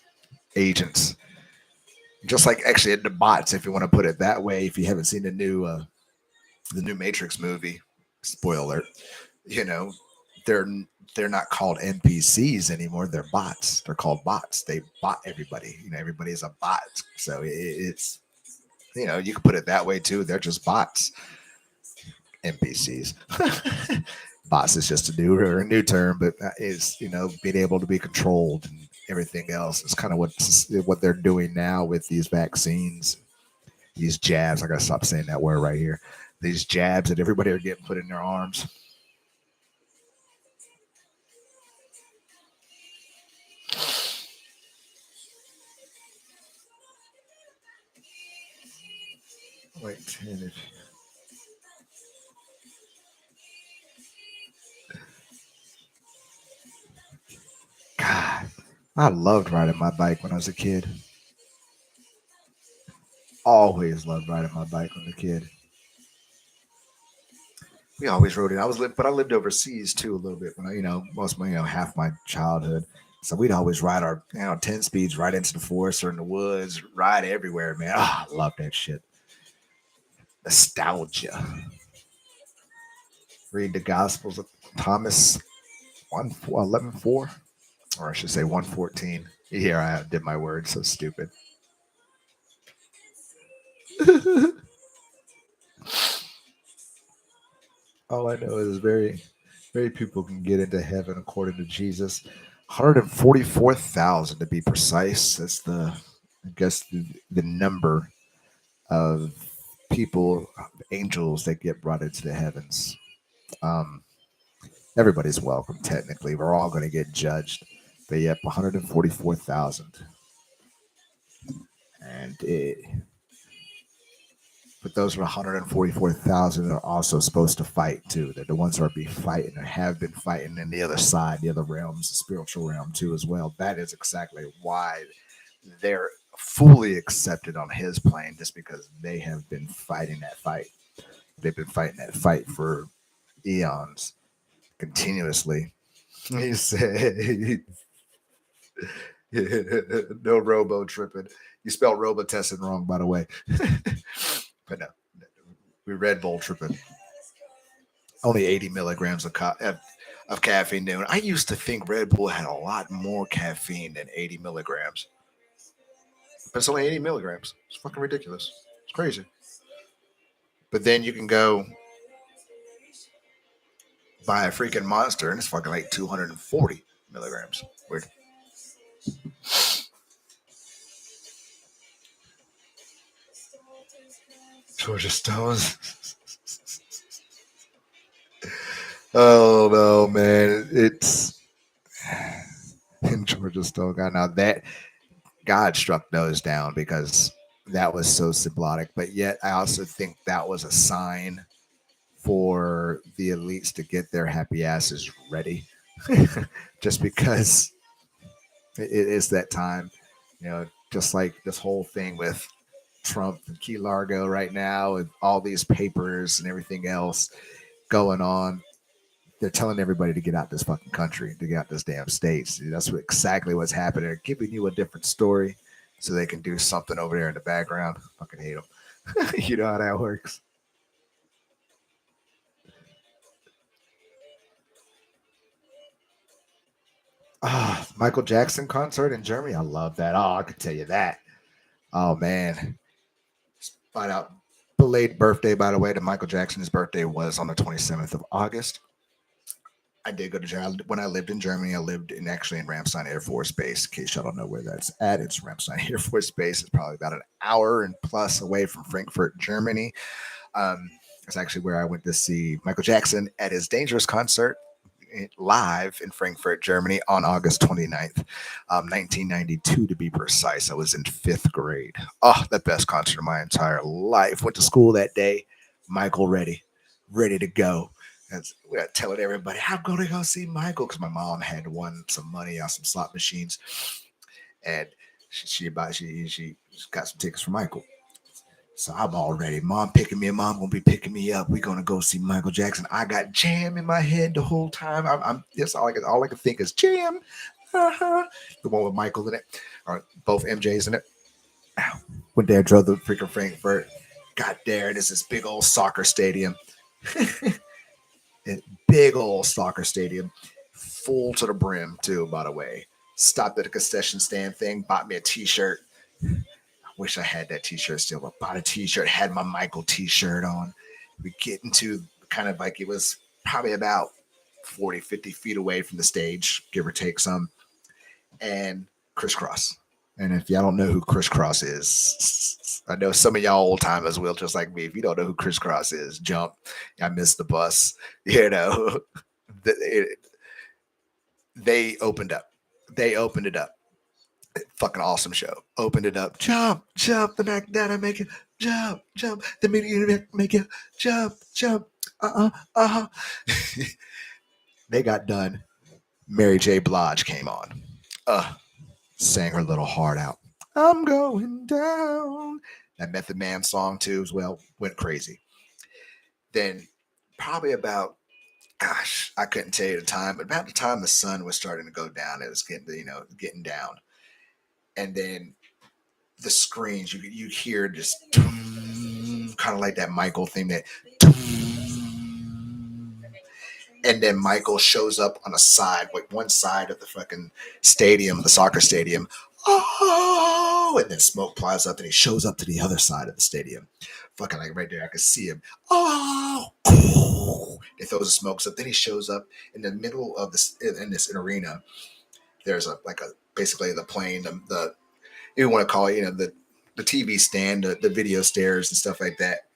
agents. Just like actually the bots, if you want to put it that way. If you haven't seen the new Matrix movie, spoiler alert, you know they're they're not called NPCs anymore. They're bots. They're called bots. They bot everybody. Everybody is a bot. So it's you can put it that way too. They're just bots. NPCs. Bots is just a new term, but is being able to be controlled and everything else. It's kind of what they're doing now with these vaccines, these jabs. I gotta stop saying that word right here. These jabs that everybody are getting put in their arms. Wait, 10. God, I loved riding my bike when I was a kid. Always loved riding my bike when I was a kid. We always rode it. But I lived overseas too a little bit when most of my half my childhood. So we'd always ride our 10 speeds right into the forest or in the woods, ride everywhere, man. I love that shit. Nostalgia. Read the Gospels of Thomas 11:4, or I should say 1:14. Here I did my word, so stupid. All I know is very people can get into heaven according to Jesus. 144,000 to be precise. That's I guess the number of people, angels that get brought into the heavens. Um, Everybody's welcome. Technically, we're all going to get judged. But yep, 144,000, and but those 144,000 are also supposed to fight too. They're the ones who are be fighting or have been fighting in the other side, the other realms, the spiritual realm too as well. That is exactly why they're fully accepted on his plane, just because they have been fighting that fight. They've been fighting that fight for eons, continuously. He said, "No robo tripping." You spelled robo testing wrong, by the way. But no, we Red Bull tripping. Only 80 milligrams of caffeine. Dude, I used to think Red Bull had a lot more caffeine than 80 milligrams, but it's only 80 milligrams. It's fucking ridiculous. It's crazy. But then you can go buy a freaking monster and it's fucking like 240 milligrams. Weird. Georgia Stones. Oh no, man. It's in Georgia Stone. God, now that God struck those down because that was so symbolic. But yet, I also think that was a sign for the elites to get their happy asses ready, just because it is that time. Just like this whole thing with Trump and Key Largo right now, and all these papers and everything else going on. They're telling everybody to get out this fucking country, to get out this damn states. That's exactly what's happening. They're giving you a different story so they can do something over there in the background. Fucking hate them. You know how that works. Michael Jackson concert in Germany. I love that. Oh, I can tell you that. Oh man. Find out. Belated birthday, by the way, to Michael Jackson. His birthday was on the 27th of August. I did go to Germany. When I lived in Germany, I lived in actually in Ramstein Air Force Base. In case y'all don't know where that's at, it's Ramstein Air Force Base. It's probably about an hour and plus away from Frankfurt, Germany. It's actually where I went to see Michael Jackson at his Dangerous concert live in Frankfurt, Germany on August 29th, 1992 to be precise. I was in fifth grade. Oh, the best concert of my entire life. Went to school that day. Michael ready to go. And we're telling everybody, I'm going to go see Michael because my mom had won some money on some slot machines. And she got some tickets for Michael. So I'm all ready. Mom picking me up. Mom gonna be picking me up. We're gonna go see Michael Jackson. I got Jam in my head the whole time. I'm that's all I can think is Jam. Uh-huh. The one with Michael in it, or both MJs in it. Went there, drove the freaking Frankfurt. Got there, and it's this big old soccer stadium. Big old soccer stadium, full to the brim too. By the way, stopped at a concession stand thing, bought me a T-shirt. Wish I had that T-shirt still. I bought a T-shirt, had my Michael T-shirt on. We get into kind of like it was probably about 40, 50 feet away from the stage, give or take some, and crisscross. And if y'all don't know who crisscross is, I know some of y'all old timers will, just like me. If you don't know who crisscross is, jump. I missed the bus. You know, they opened up. They opened it up. Fucking awesome show. Opened it up. Jump, jump, the back down and make it jump, jump. The media make it jump, jump. They got done. Mary J. Blige came on. Sang her little heart out. I'm going down. That Method Man song too as well. Went crazy. Then probably about gosh, I couldn't tell you the time, but about the time the sun was starting to go down, it was getting down. And then the screens, you hear just kind of like that Michael theme, that and then Michael shows up on a side, like one side of the fucking stadium, the soccer stadium. Oh, and then smoke plies up, and he shows up to the other side of the stadium. Fucking like right there, I could see him. Oh, he throws the smokes up. Then he shows up in the middle of this in this arena. There's a basically the plane, the you want to call it, the TV stand, the video stairs and stuff like that.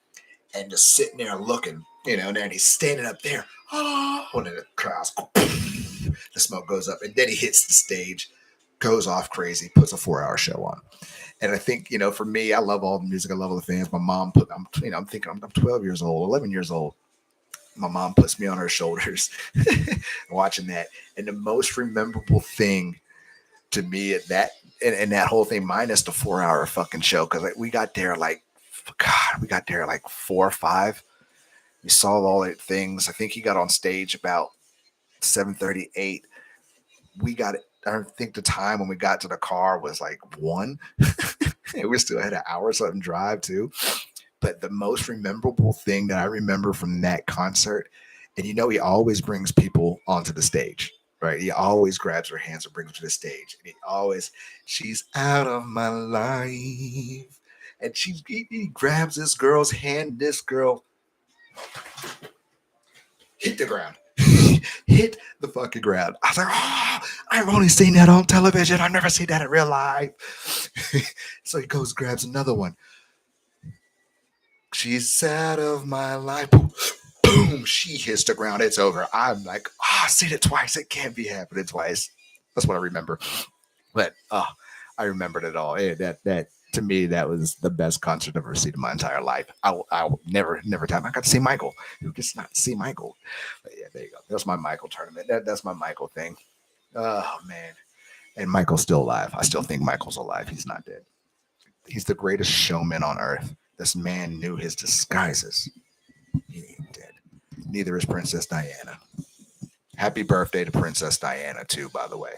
and just sitting there looking, and then he's standing up there. Oh, and then the crowds, the smoke goes up, and then he hits the stage, goes off crazy, puts a 4 hour show on. And I think, for me, I love all the music. I love all the fans. My mom I'm thinking I'm 12 years old, 11 years old. My mom puts me on her shoulders watching that. And the most memorable thing to me at that, and that whole thing, minus the 4 hour fucking show, because we got there like, God, we got there like 4 or 5. We saw all the things. I think he got on stage about 7:38. We got it. I think the time when we got to the car was like 1. And we still had an hour or something drive too. But the most memorable thing that I remember from that concert, and he always brings people onto the stage, right? He always grabs her hands and brings her to the stage. And she's out of my life. And he grabs this girl's hand. This girl hit the ground. Hit the fucking ground. I was like, oh, I've only seen that on television. I've never seen that in real life. So he goes, grabs another one. She's out of my life. Boom, boom. She hits the ground. It's over. I'm like, I've seen it twice. It can't be happening twice. That's what I remember. But I remembered it all. That to me, that was the best concert I've ever seen in my entire life. I'll never time. I got to see Michael. Who gets not to see Michael? But yeah, there you go. That's my Michael tournament. That's my Michael thing. Oh man. And Michael's still alive. I still think Michael's alive. He's not dead. He's the greatest showman on earth. This man knew his disguises. He ain't dead. Neither is Princess Diana. Happy birthday to Princess Diana, too, by the way.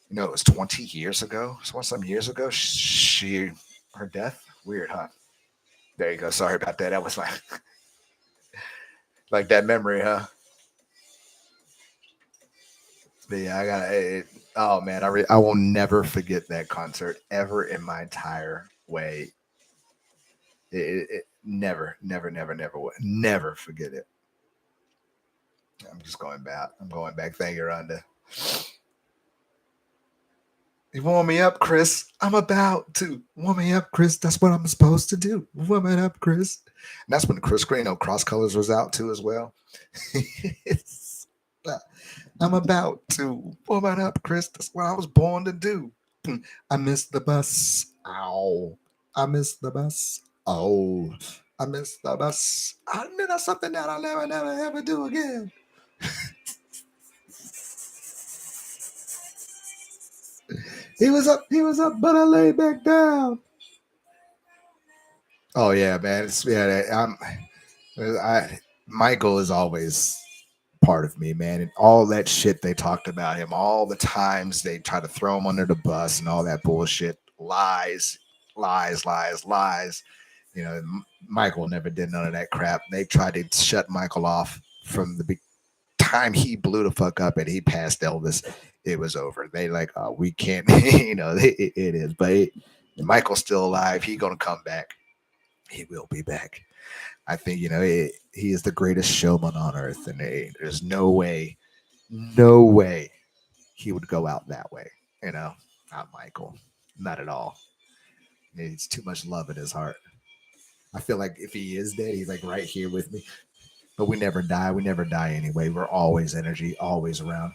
It was 20 years ago. Some years ago. Her death? Weird, huh? There you go. Sorry about that. That was like that memory, huh? But yeah, I got it. Oh man, I will never forget that concert ever in my entire way. Never, never, never, never, never forget it. I'm just going back. I'm going back. Thank you, Rhonda. You warm me up, Chris. I'm about to warm me up, Chris. That's what I'm supposed to do. Warm it up, Chris. And that's when Chris Green, Cross Colors was out too as well. I'm about to warm it up, Chris. That's what I was born to do. I missed the bus. Ow. I missed the bus. Oh, I missed the bus. I admit that's something that I'll never, never, ever do again. He was up, but I laid back down. Oh yeah, man. Michael is always part of me, man. And all that shit they talked about him, all the times they try to throw him under the bus and all that bullshit, lies, lies, lies, lies. Michael never did none of that crap. They tried to shut Michael off from the time he blew the fuck up and he passed Elvis. It was over. They like, oh, we can't, it is. But Michael's still alive. He gonna come back. He will be back. I think he is the greatest showman on earth, and there's no way he would go out that way. Not Michael, not at all. It's too much love in his heart. I feel like if he is dead, he's like right here with me. But we never die. We never die anyway. We're always energy, always around.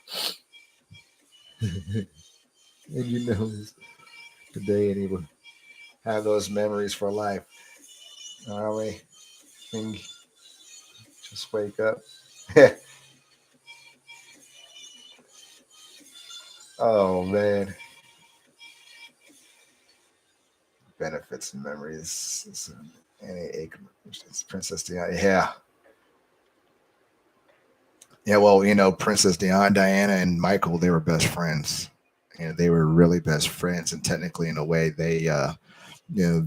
And today, and he will have those memories for life. Are we? And just wake up. Oh man. Benefits and memories. Any Princess Diana. Yeah. Yeah, well, Princess Diana and Michael, they were best friends. They were really best friends, and technically, in a way, you know,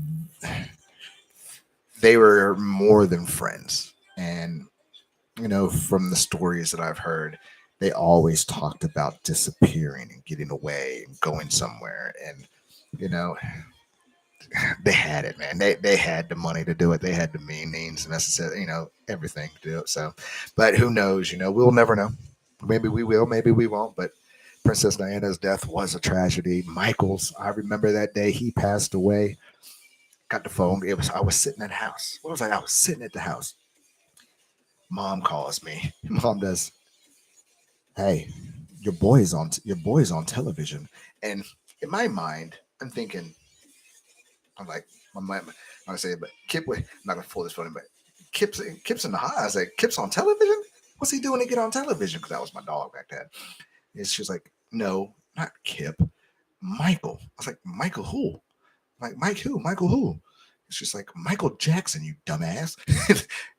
they were more than friends. And from the stories that I've heard, they always talked about disappearing and getting away and going somewhere. And you know, they had it, man. They had the money to do it. They had the means necessary, everything to do it. So, but who knows? We'll never know. Maybe we will. Maybe we won't. But Princess Diana's death was a tragedy. Michael's, I remember that day he passed away. got the phone. I was sitting at the house. What was I? I was sitting at the house. Mom calls me. Mom does, hey, your boy's on television. And in my mind, I'm thinking, I'm like, my mind, I say, but I'm not gonna pull this funny, but Kip's in the high. I was like, Kip's on television. What's he doing to get on television? Because that was my dog back then. And she's like, no, not Kip, Michael. I was like, Michael who? I'm like, Mike who? Michael who? She's like, Michael Jackson, you dumbass.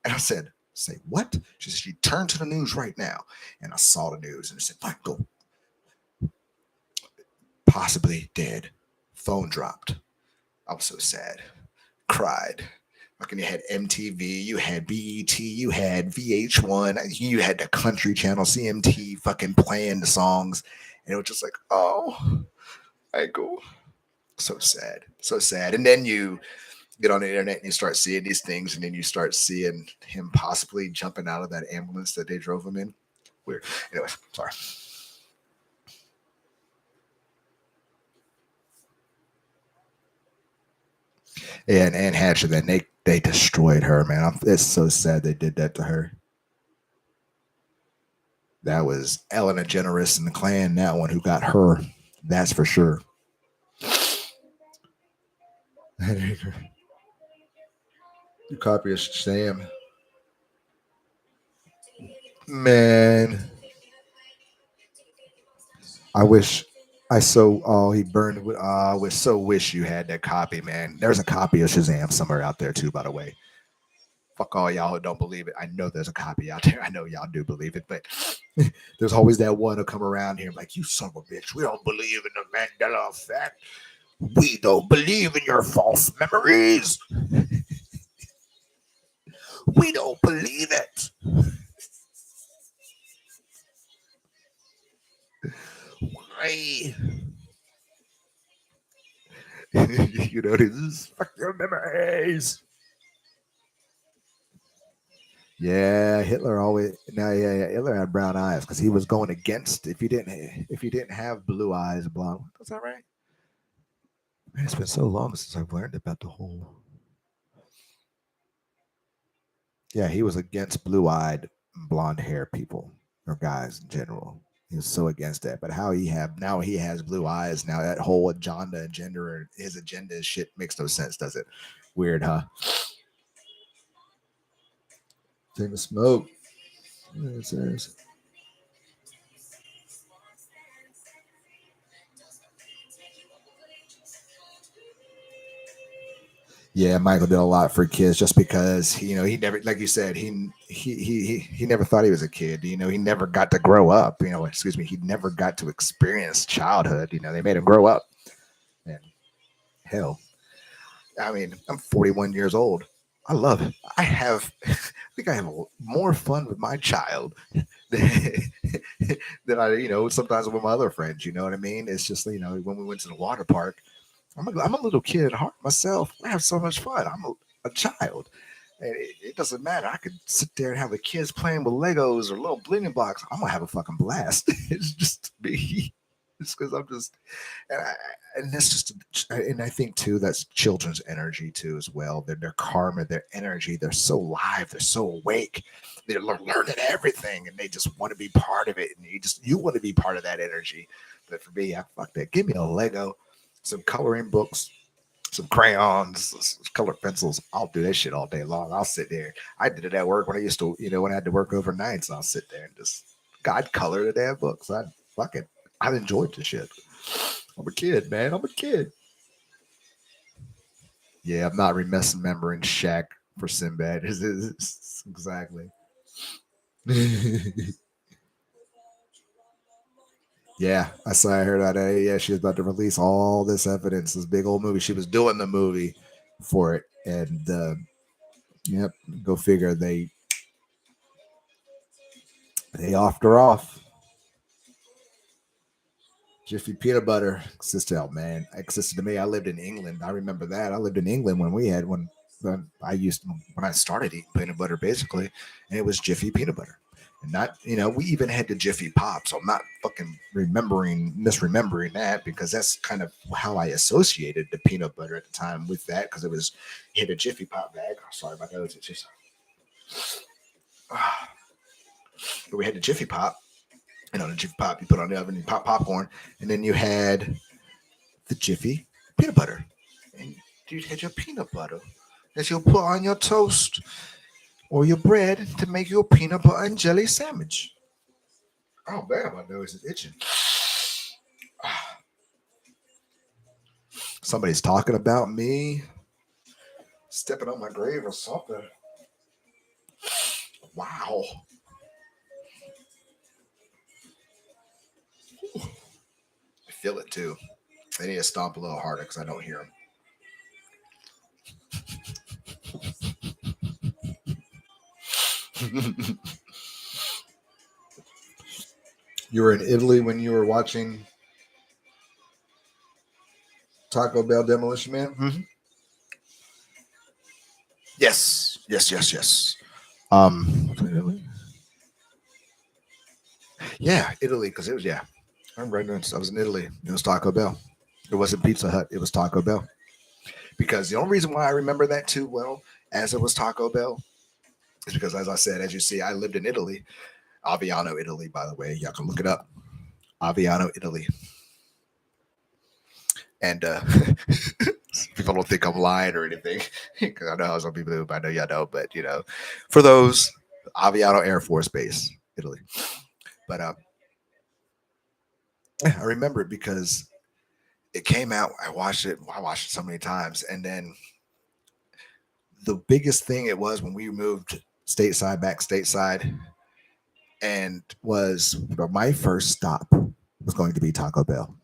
And I said, say what? She turned to the news right now. And I saw the news and it said, Michael, possibly dead. Phone dropped. I was so sad. Cried. Fucking you had MTV, you had BET, you had VH1, you had the Country Channel, CMT fucking playing the songs. And it was just like, oh, Michael. So sad. So sad. And then you get on the internet and you start seeing these things, and then you start seeing him possibly jumping out of that ambulance that they drove him in. Weird. Anyway, sorry. Yeah, and Anne Hatcher, then they destroyed her, man. It's so sad they did that to her. That was Ellen DeGeneres and the clan, that one who got her. That's for sure. You copy of Sam. Man. I wish he burned I would so wish you had that copy, man. There's a copy of Shazam somewhere out there too, by the way. Fuck all y'all who don't believe it. I know there's a copy out there. I know y'all do believe it, but there's always that one who come around here like, you son of a bitch. We don't believe in the Mandela Effect. We don't believe in your false memories. We don't believe it. Why? You know, this is fuck your memories. Yeah, Hitler always yeah, Hitler had brown eyes because he was going against if you didn't have blue eyes, blonde. Is that right? Man, it's been so long since I've learned about the whole. Yeah, he was against blue-eyed, blonde-hair people or guys in general. He was so against that. But how he has blue eyes now? That whole agenda and gender, his agenda and shit makes no sense, does it? Weird, huh? Take a smoke. It says. Yeah, Michael did a lot for kids just because he never, like you said, he never thought he was a kid. He never got to grow up. Excuse me, he never got to experience childhood. They made him grow up. And hell, I mean, I'm 41 years old. I love it. I think I have more fun with my child than I, sometimes with my other friends. You know what I mean? It's just, when we went to the water park, I'm a little kid at heart myself. I have so much fun. I'm a child. And it doesn't matter. I could sit there and have the kids playing with Legos or little blinking blocks. I'm gonna have a fucking blast. It's just me. It's because I'm just, and that's just, and I think too that's children's energy too as well. Their karma, their energy. They're so live. They're so awake. They're learning everything, and they just want to be part of it. And you want to be part of that energy. But for me, fuck that. Give me a Lego, some coloring books, some crayons, some colored pencils. I'll do that shit all day long. I'll sit there. I did it at work when I used to, when I had to work overnight. So I'll sit there and just, God, color the damn books. I enjoyed the shit. I'm a kid, man. I'm a kid. Yeah, I'm not remembering Shaq for Sinbad. Exactly. Yeah, I heard that. Yeah, she was about to release all this evidence, this big old movie. She was doing the movie for it, and yep, go figure. They offed her off. Jiffy peanut butter existed. Oh man, existed to me. I lived in England. I remember that. I lived in England when I started eating peanut butter basically, and it was Jiffy peanut butter. And not, we even had the Jiffy Pop. So I'm not fucking misremembering that because that's kind of how I associated the peanut butter at the time with that because it had a Jiffy Pop bag. Oh, sorry, my nose. It's just, but we had the Jiffy Pop. The Jiffy Pop you put on the oven, you pop popcorn, and then you had the Jiffy peanut butter, and you had your peanut butter that you'll put on your toast or your bread to make your peanut butter and jelly sandwich. Oh man, my nose is itching. Somebody's talking about me stepping on my grave or something. Wow. I feel it too. I need to stomp a little harder because I don't hear them. You were in Italy when you were watching Taco Bell Demolition Man? Mm-hmm. Yes. Yes, yes, yes. Italy? Yeah, Italy, because it was, yeah. I remember I was in Italy. It was Taco Bell. It wasn't Pizza Hut. It was Taco Bell. Because the only reason why I remember that too well as it was Taco Bell is because, as I said, as you see, I lived in Italy, Aviano, Italy, by the way. Y'all can look it up. Aviano, Italy. And people don't think I'm lying or anything because I know how some people do. I know y'all know, but for those, Aviano Air Force Base, Italy. But I remember it because it came out. I watched it. I watched it so many times, and then the biggest thing it was when we moved back stateside, and was my first stop was going to be Taco Bell.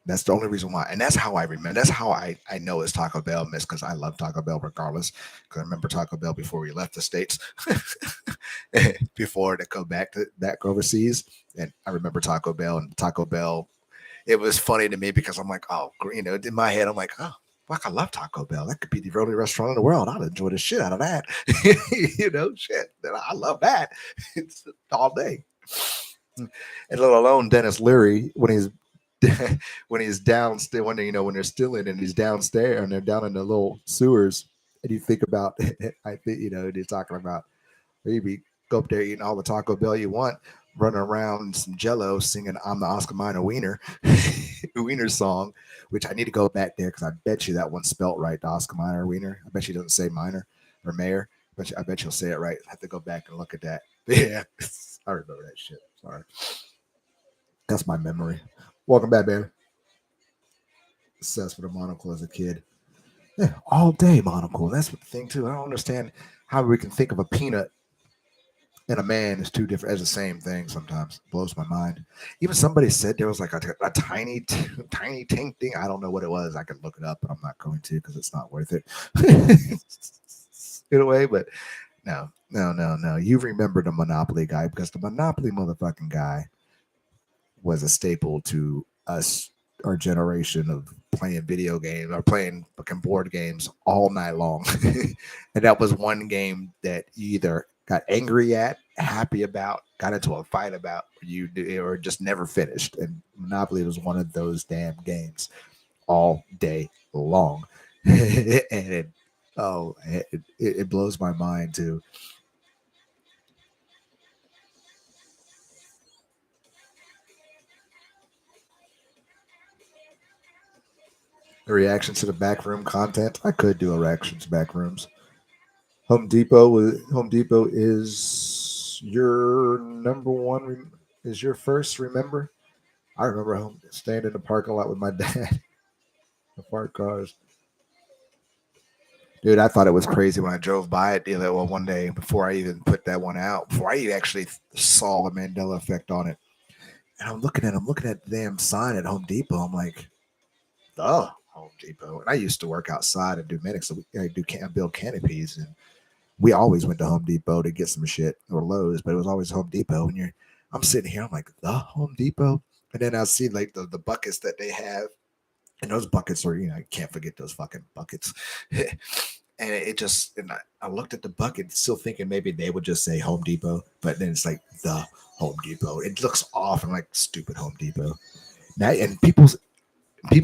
That's the only reason why, and that's how I remember. That's how I know it's Taco Bell, miss, because I love Taco Bell regardless. Because I remember Taco Bell before we left the states, before to come back overseas, and I remember Taco Bell and Taco Bell. It was funny to me because I'm like, oh, in my head, I'm like, oh, fuck, I love Taco Bell. That could be the only restaurant in the world. I'd enjoy the shit out of that. Shit. I love that. It's all day. And let alone Dennis Leary when he's when he's downstairs, when they're still in and he's downstairs and they're down in the little sewers, and you think about, I think, they're talking about maybe go up there eating all the Taco Bell you want, running around some Jello singing "I'm the Oscar Mayer Wiener," Wiener song, which I need to go back there because I bet you that one's spelt right, the Oscar Mayer Wiener. I bet she doesn't say minor or mayor. I bet you'll say it right. I have to go back and look at that. But yeah, I remember that shit. Sorry, that's my memory. Welcome back, baby. Obsessed with a monocle as a kid. Yeah, all day monocle. That's what the thing too. I don't understand how we can think of a peanut and a man is two different as the same thing. Sometimes it blows my mind. Even somebody said there was like a tiny, tiny tank thing. I don't know what it was. I could look it up, but I'm not going to because it's not worth it. In a way, but no, no, no, no. You remember the Monopoly guy because the Monopoly motherfucking guy was a staple to us, our generation of playing video games or playing fucking board games all night long. And that was one game that you either got angry at, happy about, got into a fight about, or just never finished. And Monopoly was one of those damn games all day long. And it blows my mind too. The reaction to the backroom content. I could do a reaction to backrooms. Home Depot is your number one. Is your first? Remember, I remember staying in the parking lot with my dad. The parked cars. Dude, I thought it was crazy when I drove by it. Well, one day before I even put that one out, before I actually saw the Mandela effect on it, and I'm looking at the damn sign at Home Depot. I'm like, the Home Depot. And I used to work outside and do medics, so I build canopies, and we always went to Home Depot to get some shit or Lowe's, but it was always Home Depot. And I'm sitting here, I'm like, the Home Depot, and then I see like the buckets that they have, and those buckets are, you can't forget those fucking buckets. and it just and I looked at the bucket, still thinking maybe they would just say Home Depot, but then it's like the Home Depot. It looks off and like stupid Home Depot. Now and people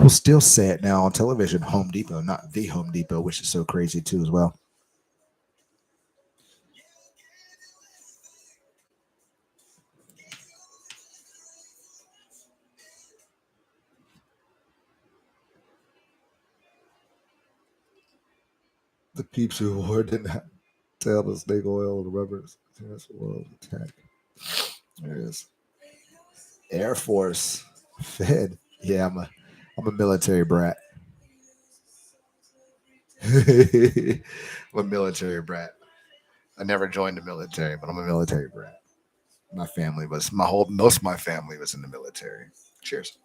still say it now on television, Home Depot, not the Home Depot, which is so crazy too as well. The peeps who wore didn't tell the snake oil and the rubbers. That's oil attack. There it is. Air Force, Fed. Yeah, I'm a military brat. I'm a military brat. I never joined the military, but I'm a military brat. Most of my family was in the military. Cheers.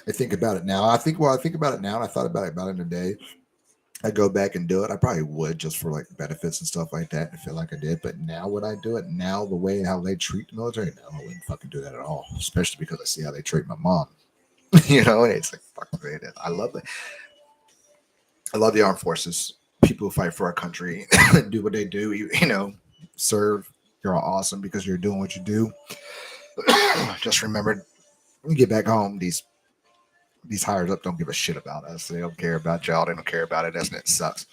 I think about it now. I think about it now, and I thought about it in a day. I go back and do it. I probably would just for like benefits and stuff like that, and feel like I did. But now would I do it? Now the way how they treat the military, no, I wouldn't fucking do that at all. Especially because I see how they treat my mom. And it's like fuck man, I love it. I love the armed forces. People who fight for our country and do what they do. Serve. You're all awesome because you're doing what you do. Just remember, when you get back home, these hires up don't give a shit about us. They don't care about y'all. They don't care about it. It sucks.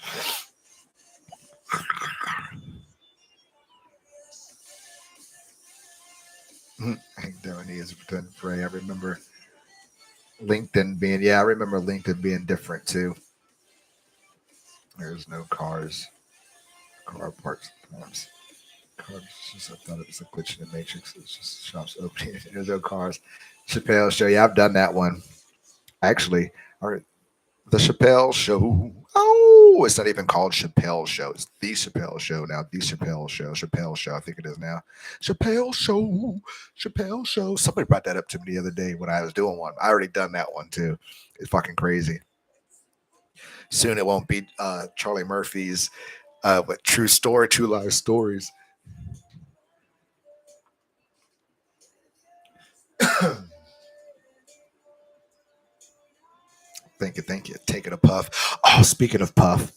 I think doing these pretend to pray. I remember I remember LinkedIn being different too. There's no car parks sometimes. Cars, I thought it was a glitch in the matrix. It's just shops opening. There's no cars. Chappelle show. Yeah, I've done that one. Actually, or the Chappelle show. Oh, it's not even called Chappelle show. It's the Chappelle show now. The Chappelle show. Chappelle show. I think it is now. Chappelle show. Chappelle show. Somebody brought that up to me the other day when I was doing one. I already done that one too. It's fucking crazy. Soon it won't be Charlie Murphy's what true story, true life stories. Thank you, thank you. Taking a puff. Oh, speaking of puff,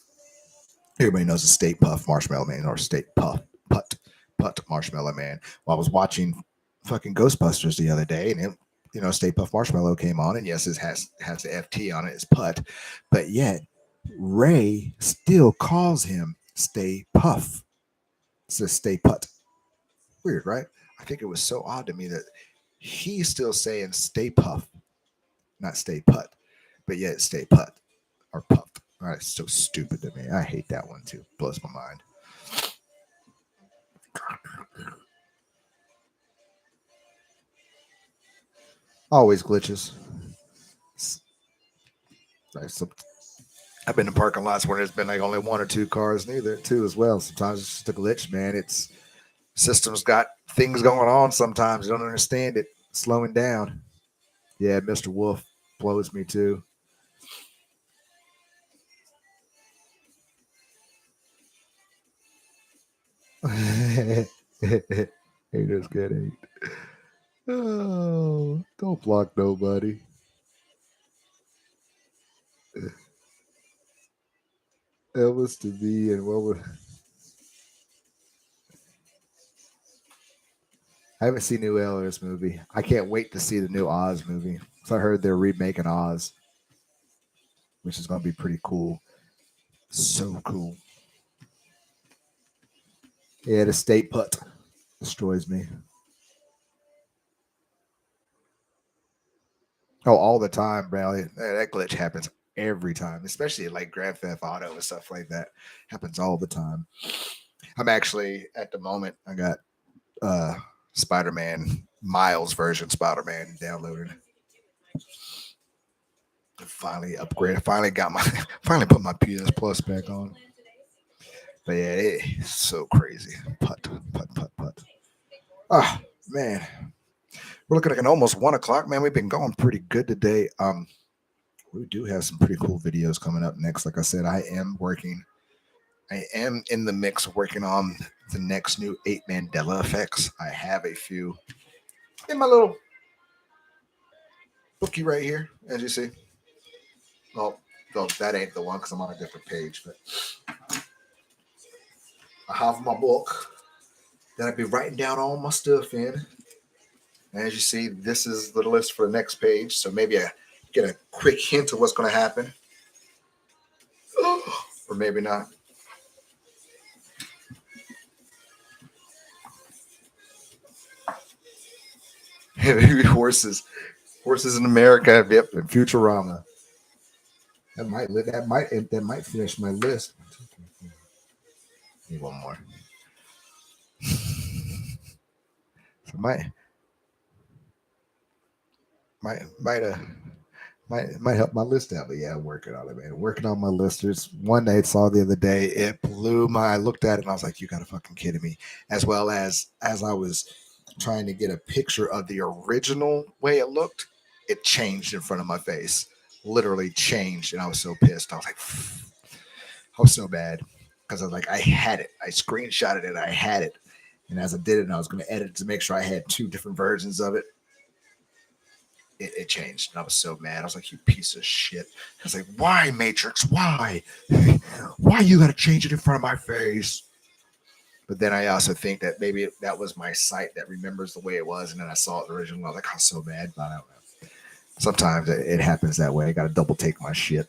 everybody knows the State Puff Marshmallow Man or State Puff Putt Marshmallow Man. Well, I was watching fucking Ghostbusters the other day, and State Puff Marshmallow came on, and yes, it has the FT on it. It's Putt, but yet Ray still calls him Stay Puff. It says Stay Putt. Weird, right? I think it was so odd to me that he's still saying Stay Puff, not Stay Putt, but yet Stay Putt or Puffed. All right, so stupid to me. I hate that one too. Blows my mind. Always glitches. Like I've been in parking lots where there's been like only one or two cars neither too as well. Sometimes it's just a glitch, man. It's system's got things going on sometimes. You don't understand it. Slowing down. Yeah, Mr. Wolf blows me too. Hey, just kidding. Oh, don't block nobody. Elvis to be and what would I haven't seen new Elvis movie. I can't wait to see the new Oz movie. So I heard they're remaking Oz, which is going to be pretty cool. So cool. Yeah, the state put destroys me. Oh, all the time, bro. That glitch happens every time, especially like Grand Theft Auto and stuff like that. Happens all the time. I'm actually at the moment. I got uh Spider-Man Miles version Spider-Man downloaded. Finally upgraded. Finally got my. Finally put my PS Plus back on. But yeah, it's so crazy. Putt, putt, putt, putt. Ah, man. We're looking at almost 1 o'clock, man. We've been going pretty good today. We do have some pretty cool videos coming up next. Like I said, I am in the mix working on the next new 8 Mandela Effects. I have a few in my little bookie right here, as you see. Well, well, that ain't the one because I'm on a different page, but I have my book that I'd be writing down all my stuff in. And as you see, this is the list for the next page, so maybe I get a quick hint of what's going to happen, or maybe not. horses, horses in America. Yep, and Futurama. That might finish my list. Need one more. So might help my list out, but yeah, I'm working on it, man. Working on my list. There's one I saw the other day. It blew my. I looked at it and I was like, "You gotta fucking kidding me!" As well as I was trying to get a picture of the original way it looked, it changed in front of my face. Literally changed, and I was so pissed. I was like, I was so bad because I was like, I had it. I screenshotted it. I had it, and as I did it, and I was going to edit to make sure I had two different versions of it. It changed, and I was so mad. I was like, "You piece of shit!" I was like, "Why, Matrix? Why? Why you got to change it in front of my face?" But then I also think that maybe that was my sight that remembers the way it was, and then I saw it originally. I was like, "I'm so bad," but I don't know. Sometimes it happens that way. I got to double take my shit.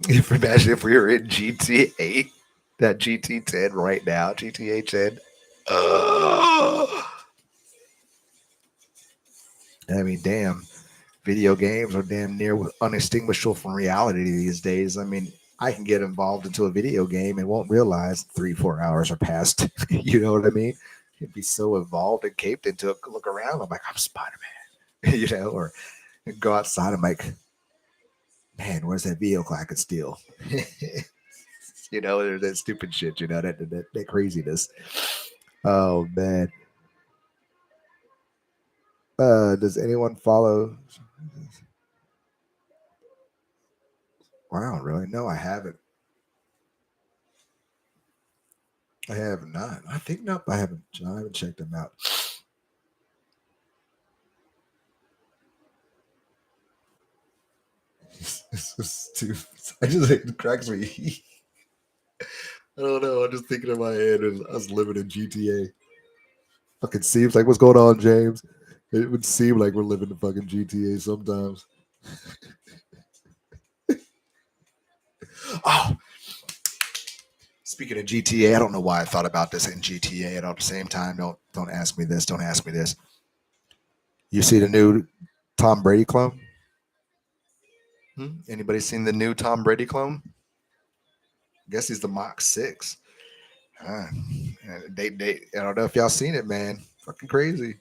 If imagine if we were in GTA, that GT10 right now, GTA 10. Uh, I mean, damn, video games are damn near unextinguishable from reality these days. I mean, I can get involved into a video game and won't realize 3, 4 hours are past. You know what I mean? You'd be so involved and caped into it. Look around. I'm like, I'm Spider Man, or go outside. I'm like, man, where's that vehicle I could steal? There's that stupid shit. That craziness. Oh man. Does anyone follow? Wow, really? No, I haven't. I have not. I think nope. I haven't. I haven't checked them out. This is stupid. I just it cracks me. I don't know. I'm just thinking in my head as us living in GTA. Fucking seems like what's going on, James. It would seem like we're living in fucking GTA sometimes. Oh, speaking of GTA, I don't know why I thought about this in GTA and at the same time. Don't ask me this. Don't ask me this. You see the new Tom Brady clone? Anybody seen the new Tom Brady clone? I guess he's the Mach 6. Uh, I don't know if y'all seen it, man. Fucking crazy.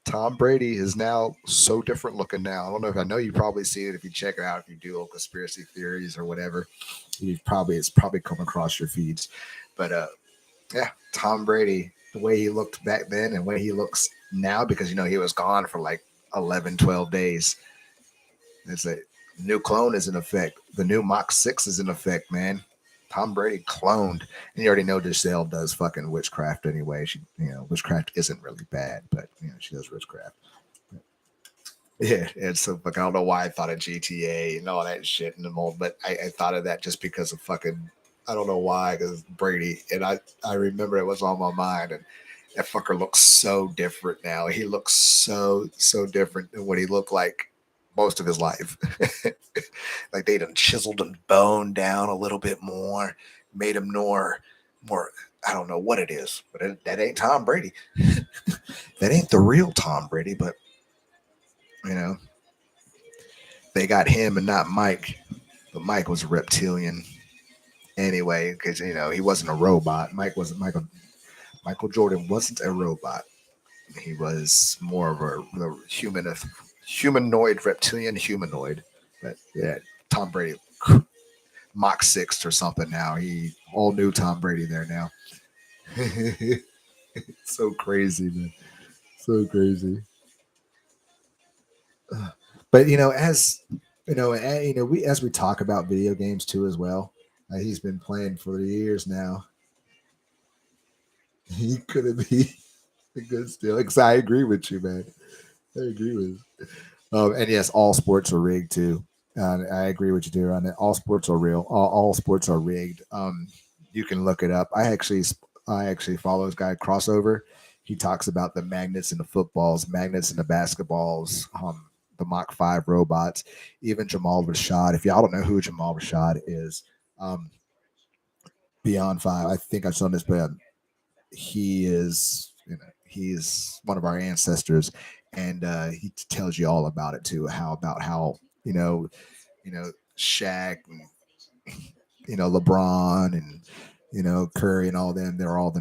Tom Brady is now so different looking now. I don't know if I know you probably see it if you check it out, if you do little conspiracy theories or whatever. It's probably come across your feeds. But yeah, Tom Brady, the way he looked back then and the way he looks now, because he was gone for like 11, 12 days. It's a new clone is in effect. The new Mach 6 is in effect, man. Tom Brady cloned. And you already know Giselle does fucking witchcraft anyway. Witchcraft isn't really bad, but she does witchcraft. Yeah, it's so fucking. I don't know why I thought of GTA and all that shit in the moment, but I thought of that just because of fucking. I don't know why, because Brady, and I remember it was on my mind, and that fucker looks so different now. He looks so different than what he looked like most of his life. Like they done chiseled and boned down a little bit more, made him more. I don't know what it is, but that ain't Tom Brady. That ain't the real Tom Brady, but you know they got him and not Mike. But Mike was a reptilian anyway, because he wasn't a robot. Michael Jordan wasn't a robot. He was more of a humanoid, reptilian humanoid. But yeah, Tom Brady, Mach 6 or something now. He all new Tom Brady there now. So crazy, man. So crazy. But we as we talk about video games too as well. He's been playing for years now. He couldn't be. Good still. 'Cause I agree with you, man. I agree with you. And yes, all sports are rigged too. I agree with you there on that. All sports are real. All sports are rigged. You can look it up. I actually follow this guy crossover. He talks about the magnets in the footballs, magnets in the basketballs, the Mach 5 robots, even Jamal Rashad. If y'all don't know who Jamal Rashad is, um, Beyond Five. I think I've shown this, but he is, he's one of our ancestors, and he tells you all about it too. How you know Shaq and LeBron and Curry and all them. They're all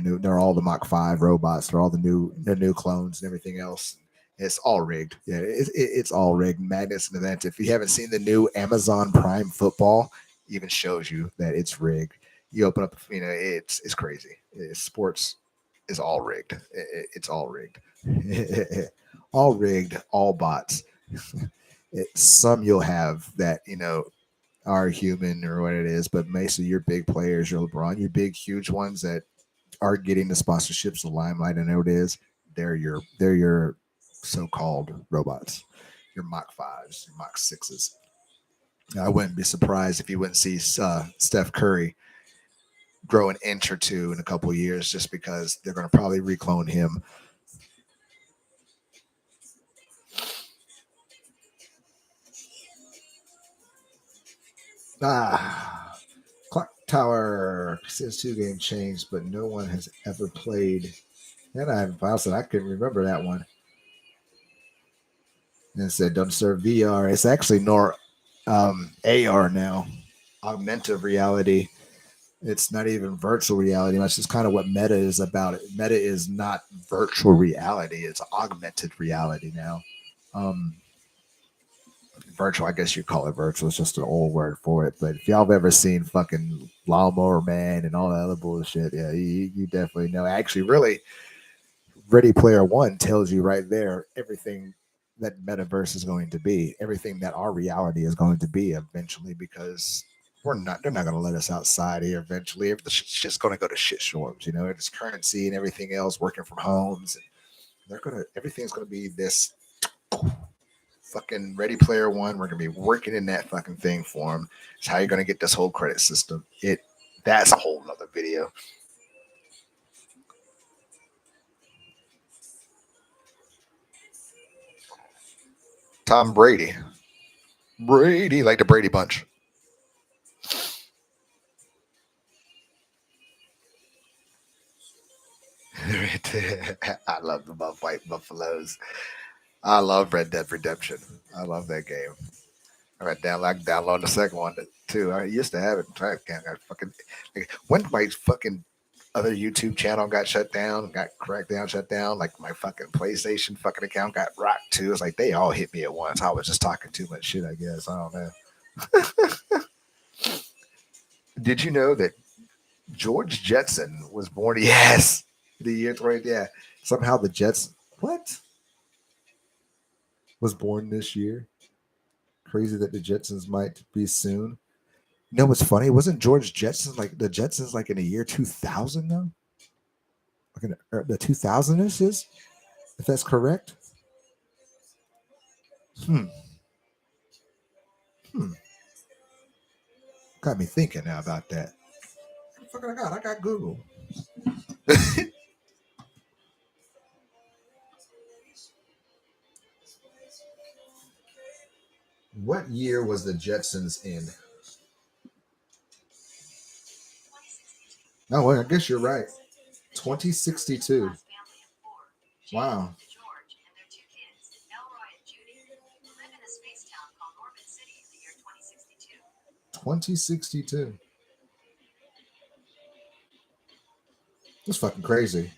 the Mach 5 robots. They're new clones and everything else. It's all rigged. Yeah, it's all rigged. Madness and event. If you haven't seen the new Amazon Prime football, even shows you that it's rigged. You open up, it's crazy. Sports is all rigged. It's all rigged. All rigged. All bots. Some you'll have that are human or what it is, but mostly your big players, your LeBron, your big huge ones that are getting the sponsorships, the limelight, I know it is. They're your so-called robots, your Mach 5s, your Mach 6s. I wouldn't be surprised if you wouldn't see Steph Curry grow an inch or two in a couple of years, just because they're going to probably reclone him. Clock Tower says 2 game changed, but no one has ever played. And I haven't filed, so I couldn't remember that one. And it said don't serve VR. It's actually nor AR now, augmented reality. It's not even virtual reality. That's just kind of what Meta is about. Meta is not virtual reality. It's augmented reality now. Um, Virtual, I guess you call it virtual. It's just an old word for it. But if y'all have ever seen fucking Lawnmower Man and all that other bullshit, yeah, you definitely know. Actually, really, Ready Player One tells you right there everything that metaverse is going to be, everything that our reality is going to be eventually, because they're not going to let us outside here eventually. It's just going to go to shit storms, it's currency and everything else, working from homes. And everything's going to be this fucking Ready Player One. We're going to be working in that fucking thing for them. It's how you're going to get this whole credit system. That's a whole nother video. Tom Brady. Brady, like the Brady Bunch. I love the Buff White Buffaloes. I love Red Dead Redemption. I love that game. I read down like download the second one too. I used to have it. I fucking when my fucking other YouTube channel got shut down, got cracked down, shut down. Like my fucking PlayStation fucking account got rocked too. It's like they all hit me at once. I was just talking too much shit. I guess I don't know. Did you know that George Jetson was born? Yes, the year 20. Yeah, somehow the Jets what was born this year. Crazy that the Jetsons might be soon. You know what's funny? Wasn't George Jetson like the Jetsons like in the year 2000 though? Like the 2000 is, if that's correct. Hmm. Hmm. Got me thinking now about that. What the fuck I got Google. What year was the Jetsons in? Oh, well, I guess you're right. 2062. Wow. 2062. That's fucking crazy.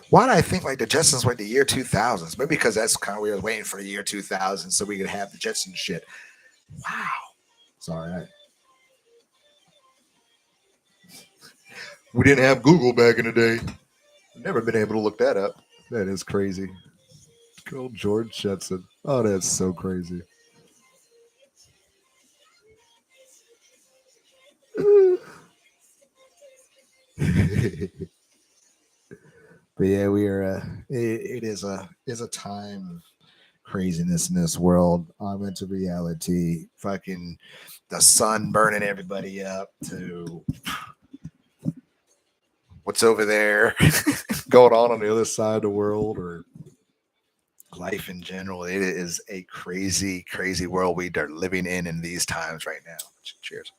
Why did I think like the Jetsons were the year 2000s? Maybe because that's kind of we were waiting for the year 2000 so we could have the Jetsons shit. Wow. Sorry. We didn't have Google back in the day. Never been able to look that up. That is crazy. Good old George Jetson. Oh, that's so crazy. But yeah, we are. It is a time of craziness in this world. Augmented reality, fucking the sun burning everybody up to what's over there going on the other side of the world, or life in general. It is a crazy, crazy world we are living in these times right now. Cheers.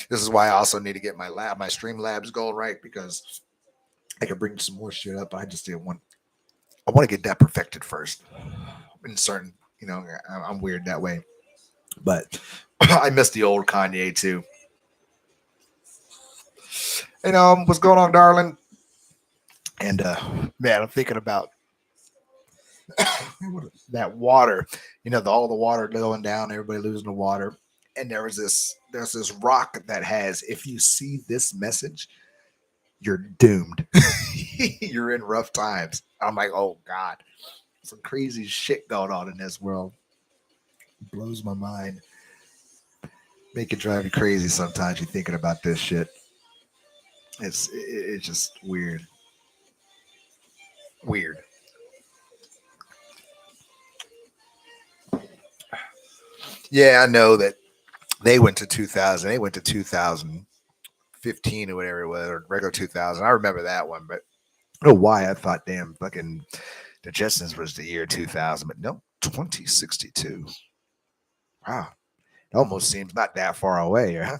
This is why I also need to get my stream labs going right, because I could bring some more shit up. I just didn't want. I want to get that perfected first. In certain, I'm weird that way. But I miss the old Kanye too. What's going on, darling? And man, I'm thinking about that water. All the water going down, everybody losing the water. And there's this rock that has, if you see this message, you're doomed. You're in rough times. I'm like, oh God, some crazy shit going on in this world. It blows my mind. Make it drive you crazy sometimes. You're thinking about this shit. It's just weird. Weird. Yeah, I know that they went to 2000. They went to 2015 or whatever it was, or regular 2000. I remember that one, but I don't know why I thought, damn, fucking the Jetsons was the year 2000, but no, 2062. Wow. It almost seems not that far away, huh?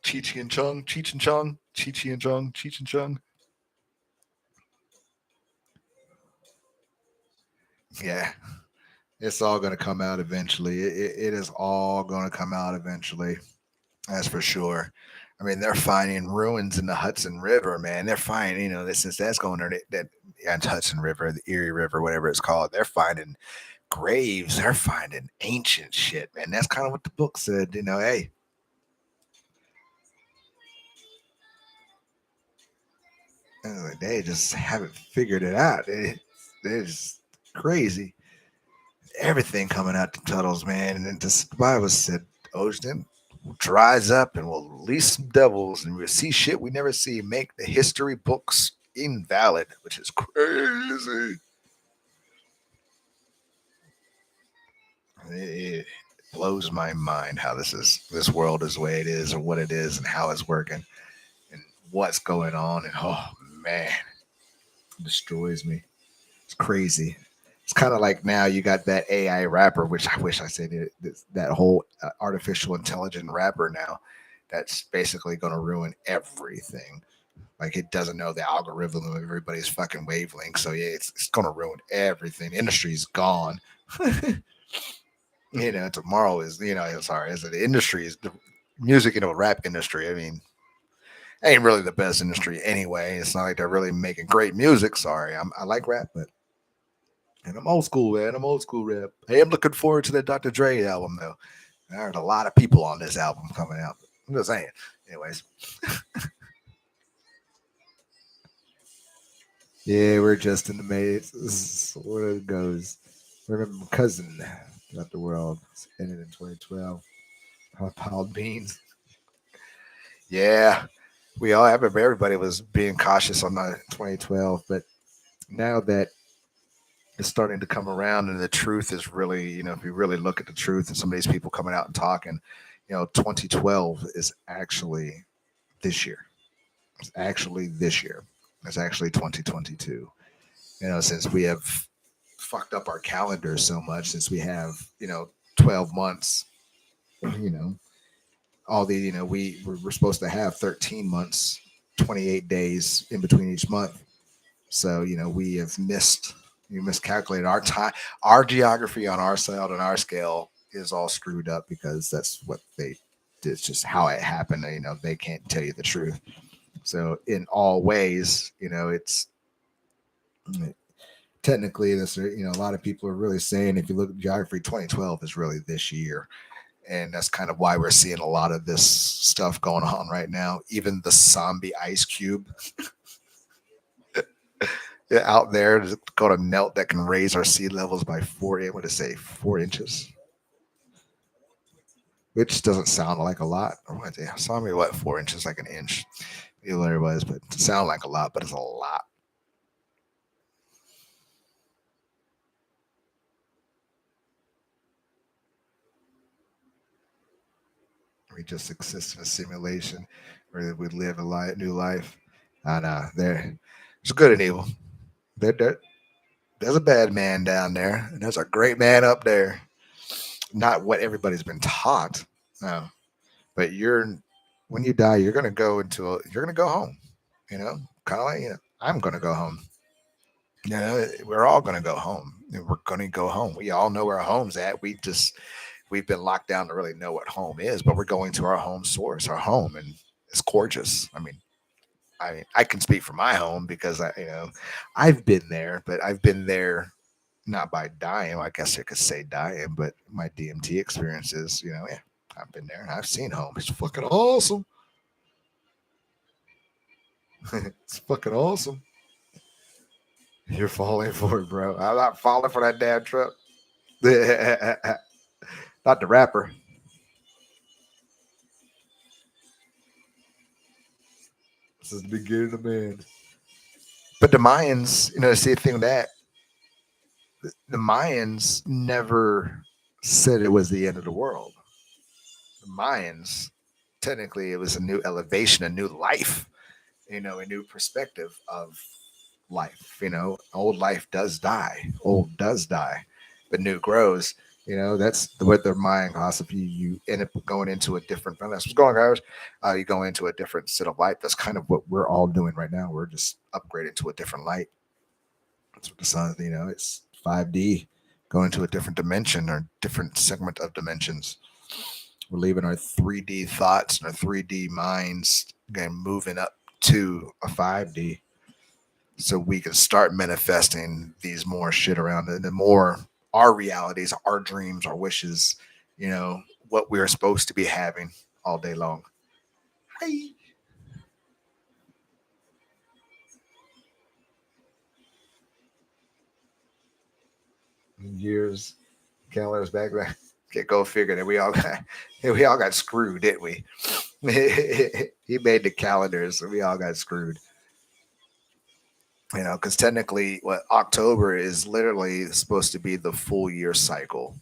Cheech and Chong, Cheech and Chong, Cheech and Chong, Cheech and Chong. Yeah, it's all going to come out eventually. It is all going to come out eventually. That's for sure. I mean, they're finding ruins in the Hudson River, man. They're finding, since that's going there, that yeah, it's Hudson River, the Erie River, whatever it's called. They're finding graves. They're finding ancient shit, man. That's kind of what the book said. Hey, they just haven't figured it out. They're just crazy. Everything coming out the tunnels, man. And then the Bible said, ocean dries up and we'll release some devils and we'll see shit we never see. Make the history books invalid, which is crazy. It blows my mind how this world is the way it is, or what it is, and how it's working, and what's going on. And oh man, it destroys me. It's crazy. It's kind of like now you got that AI rapper, which I wish I said it, that whole artificial intelligent rapper now that's basically going to ruin everything. Like it doesn't know the algorithm of everybody's fucking wavelength. So yeah, it's going to ruin everything. The industry's gone. Tomorrow is, sorry, is the industry is the music, rap industry. I mean, ain't really the best industry anyway. It's not like they're really making great music. Sorry, I like rap, but and I'm old school, man. I'm old school rap. Hey, I'm looking forward to that Dr. Dre album though. I heard a lot of people on this album coming out. I'm just saying. Anyways, yeah, we're just in the maze. This is where it goes. Remember my cousin left the world. It's ended in 2012. Piled beans. Yeah, we all. I remember everybody was being cautious on the 2012, but now that it's starting to come around and the truth is really, if you really look at the truth and some of these people coming out and talking, 2012 is actually this year. It's actually this year. It's actually 2022. Since we have fucked up our calendar so much, since we have, 12 months, you know, all the, we're supposed to have 13 months, 28 days in between each month. So, we have miscalculated our time. Our geography on our side and our scale is all screwed up because that's what they did. It's just how it happened. They can't tell you the truth. So in all ways, it's technically this, a lot of people are really saying, if you look at geography, 2012 is really this year. And that's kind of why we're seeing a lot of this stuff going on right now. Even the zombie ice cube out there is going to melt, that can raise our sea levels by 4 inches. which doesn't sound like a lot. Or what? Yeah, saw me what 4 inches, like an inch. You know what it was, but it sound like a lot, but it's a lot. We just exist in a simulation where we live a new life. And there's good and evil. There, there's a bad man down there, and there's a great man up there. Not what everybody's been taught, no. But when you die, you're gonna go home. You know, kind of like I'm gonna go home. You know, we're all gonna go home. We're gonna go home. We all know where our home's at. We've been locked down to really know what home is, but we're going to our home source, our home, and it's gorgeous. I can speak for my home because I've been there, but I've been there not by dying. I guess I could say dying, but my DMT experiences, yeah, I've been there and I've seen home. It's fucking awesome. It's fucking awesome. You're falling for it, bro. I'm not falling for that damn trip. Not the rapper. This is the beginning of man. But the Mayans, see the thing with that the Mayans never said it was the end of the world. The Mayans, technically, it was a new elevation, a new life, a new perspective of life. Old life does die, old does die, but new grows. That's what their Mayan philosophy. You end up going into a different. That's what's going on, guys. You go into a different set of light. That's kind of what we're all doing right now. We're just upgraded to a different light. That's what the sun. It's 5D, going to a different dimension or different segment of dimensions. We're leaving our 3D thoughts and our 3D minds and moving up to a 5D so we can start manifesting these more shit around it. The more our realities, our dreams, our wishes, what we're supposed to be having all day long. Hi. Years, calendars back then. Get go figure that we all got screwed, didn't we? He made the calendars, and we all got screwed. Because technically, what October is literally supposed to be the full year cycle,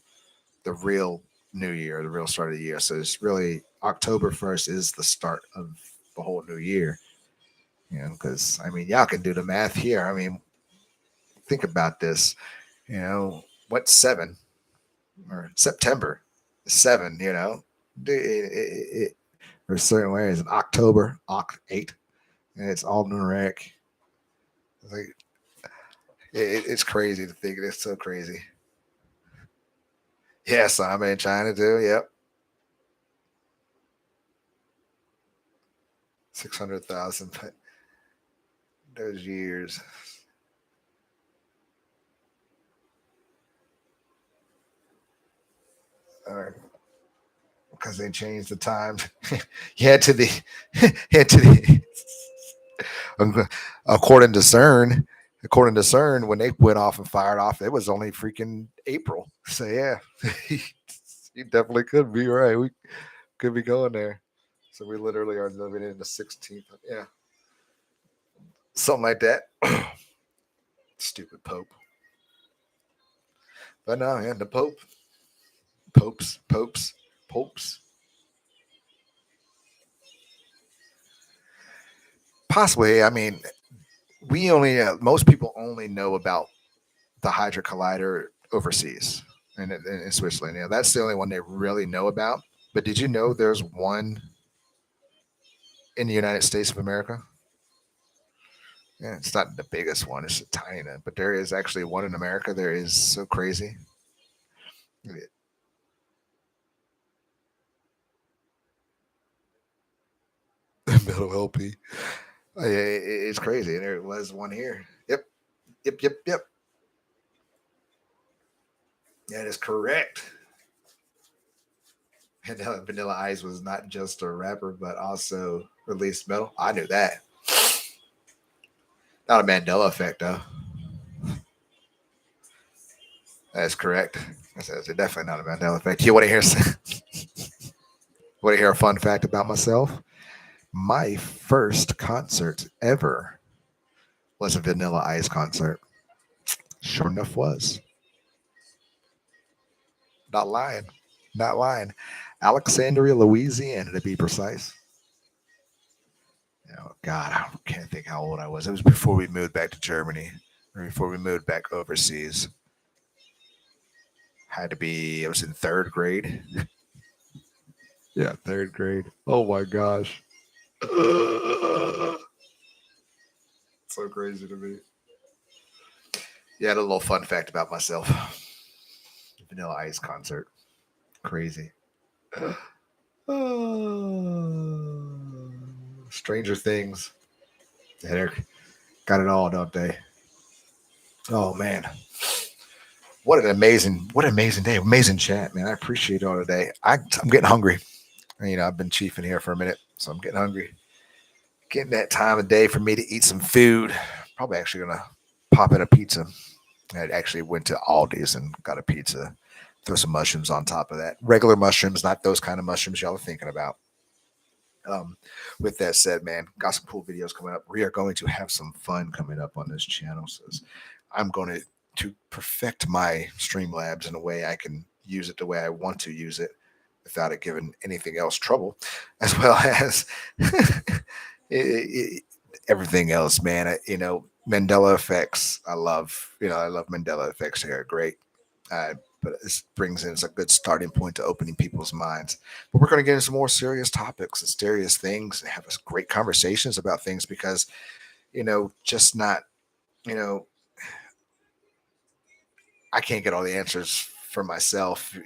the real new year, the real start of the year. So it's really October 1st is the start of the whole new year. Because y'all can do the math here. Think about this. What's 7 or September 7? There's certain ways. In October, Oct 8, and it's all numeric. It's like it's crazy to think. It's so crazy. Yes, I'm in China too. Yep, 600,000. But those years. Because they changed the time. Yeah, to the yeah to the according to CERN, when they went off and fired off, it was only freaking April. So yeah, you definitely could be right. We could be going there. So we literally are living in the 16th. Yeah, something like that. Stupid Pope. But no, yeah, the popes. Possibly. Most people only know about the Hydra Collider overseas and in Switzerland. That's the only one they really know about. But did you know there's one in the United States of America? Yeah, it's not the biggest one; it's a tiny one. But there is actually one in America. There is so crazy. Metal LP. Oh, yeah, it's crazy. And there was one here. Yep, yep. That is correct. And Vanilla Ice was not just a rapper, but also released metal. I knew that. Not a Mandela effect, though. That's correct. That's definitely not a Mandela effect. You want to hear? Want to hear a fun fact about myself? My first concert ever was a Vanilla Ice concert. Sure enough, was. Not lying. Not lying. Alexandria, Louisiana, to be precise. Oh, God, I can't think how old I was. It was before we moved back to Germany, or before we moved back overseas. Had to be, I was in third grade. Yeah, third grade. Oh my gosh. So crazy to me. Yeah, a little fun fact about myself. Vanilla Ice concert. Crazy. Stranger Things. Yeah, they're got it all, don't they? Oh man. What an amazing day. Amazing chat, man. I appreciate it all today. I'm getting hungry. I've been chiefing here for a minute, so I'm getting hungry. Getting that time of day for me to eat some food. Probably actually gonna pop in a pizza. I actually went to Aldi's and got a pizza. Throw some mushrooms on top of that. Regular mushrooms, not those kind of mushrooms y'all are thinking about. With that said, man, got some cool videos coming up. We are going to have some fun coming up on this channel. So I'm going to perfect my Streamlabs in a way I can use it the way I want to use it without it giving anything else trouble, as well as everything else, man. Mandela Effects. I love Mandela Effects. They're great. But this brings in a good starting point to opening people's minds. But we're going to get into some more serious topics and serious things and have great conversations about things because, just not, I can't get all the answers for myself.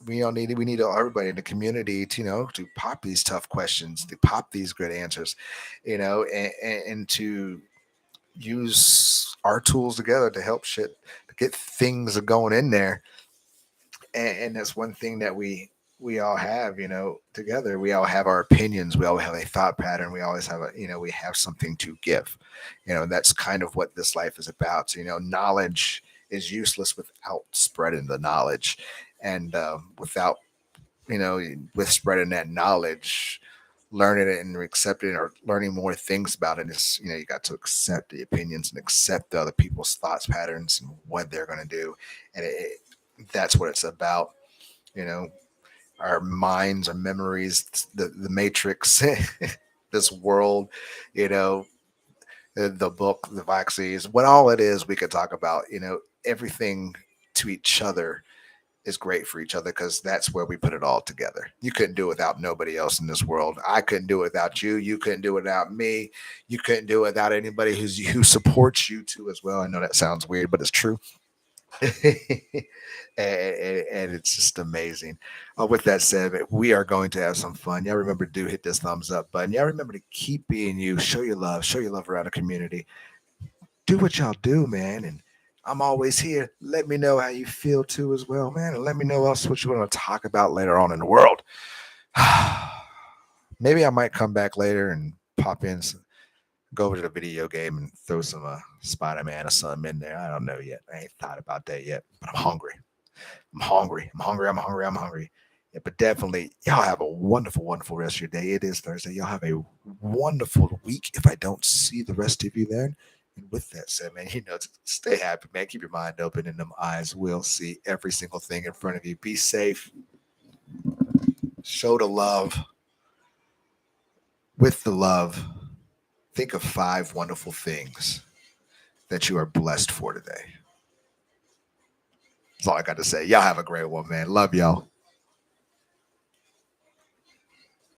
We need everybody in the community to, to pop these tough questions, to pop these good answers, and to use our tools together to help to get things going in there. And that's one thing that we all have, together. We all have our opinions. We all have a thought pattern. We always have we have something to give. That's kind of what this life is about. So, knowledge is useless without spreading the knowledge, and without with spreading that knowledge, learning it and accepting it, or learning more things about it is, you got to accept the opinions and accept the other people's thoughts patterns and what they're going to do, and that's what it's about. Our minds, our memories, the matrix, this world, the book, the vaccines, what all it is, we could talk about. Everything to each other is great for each other because that's where we put it all together. You couldn't do it without nobody else in this world. I couldn't do it without you. You couldn't do it without me. You couldn't do it without anybody who supports you too as well. I know that sounds weird, but it's true. and it's just amazing. With that said, we are going to have some fun. Y'all remember to hit this thumbs up button. Y'all remember to keep being you. Show your love around the community. Do what y'all do, man. And I'm always here. Let me know how you feel too as well, man. And let me know else what you want to talk about later on in the world. Maybe I might come back later and pop in go over to the video game and throw some Spider-Man or something in there. I don't know yet. I ain't thought about that yet, but I'm hungry. I'm hungry. Yeah, but definitely, y'all have a wonderful, wonderful rest of your day. It is Thursday. Y'all have a wonderful week if I don't see the rest of you then. And with that said, man, stay happy, man. Keep your mind open and them eyes will see every single thing in front of you. Be safe. Show the love. With the love, think of 5 wonderful things that you are blessed for today. That's all I got to say. Y'all have a great one, man. Love y'all.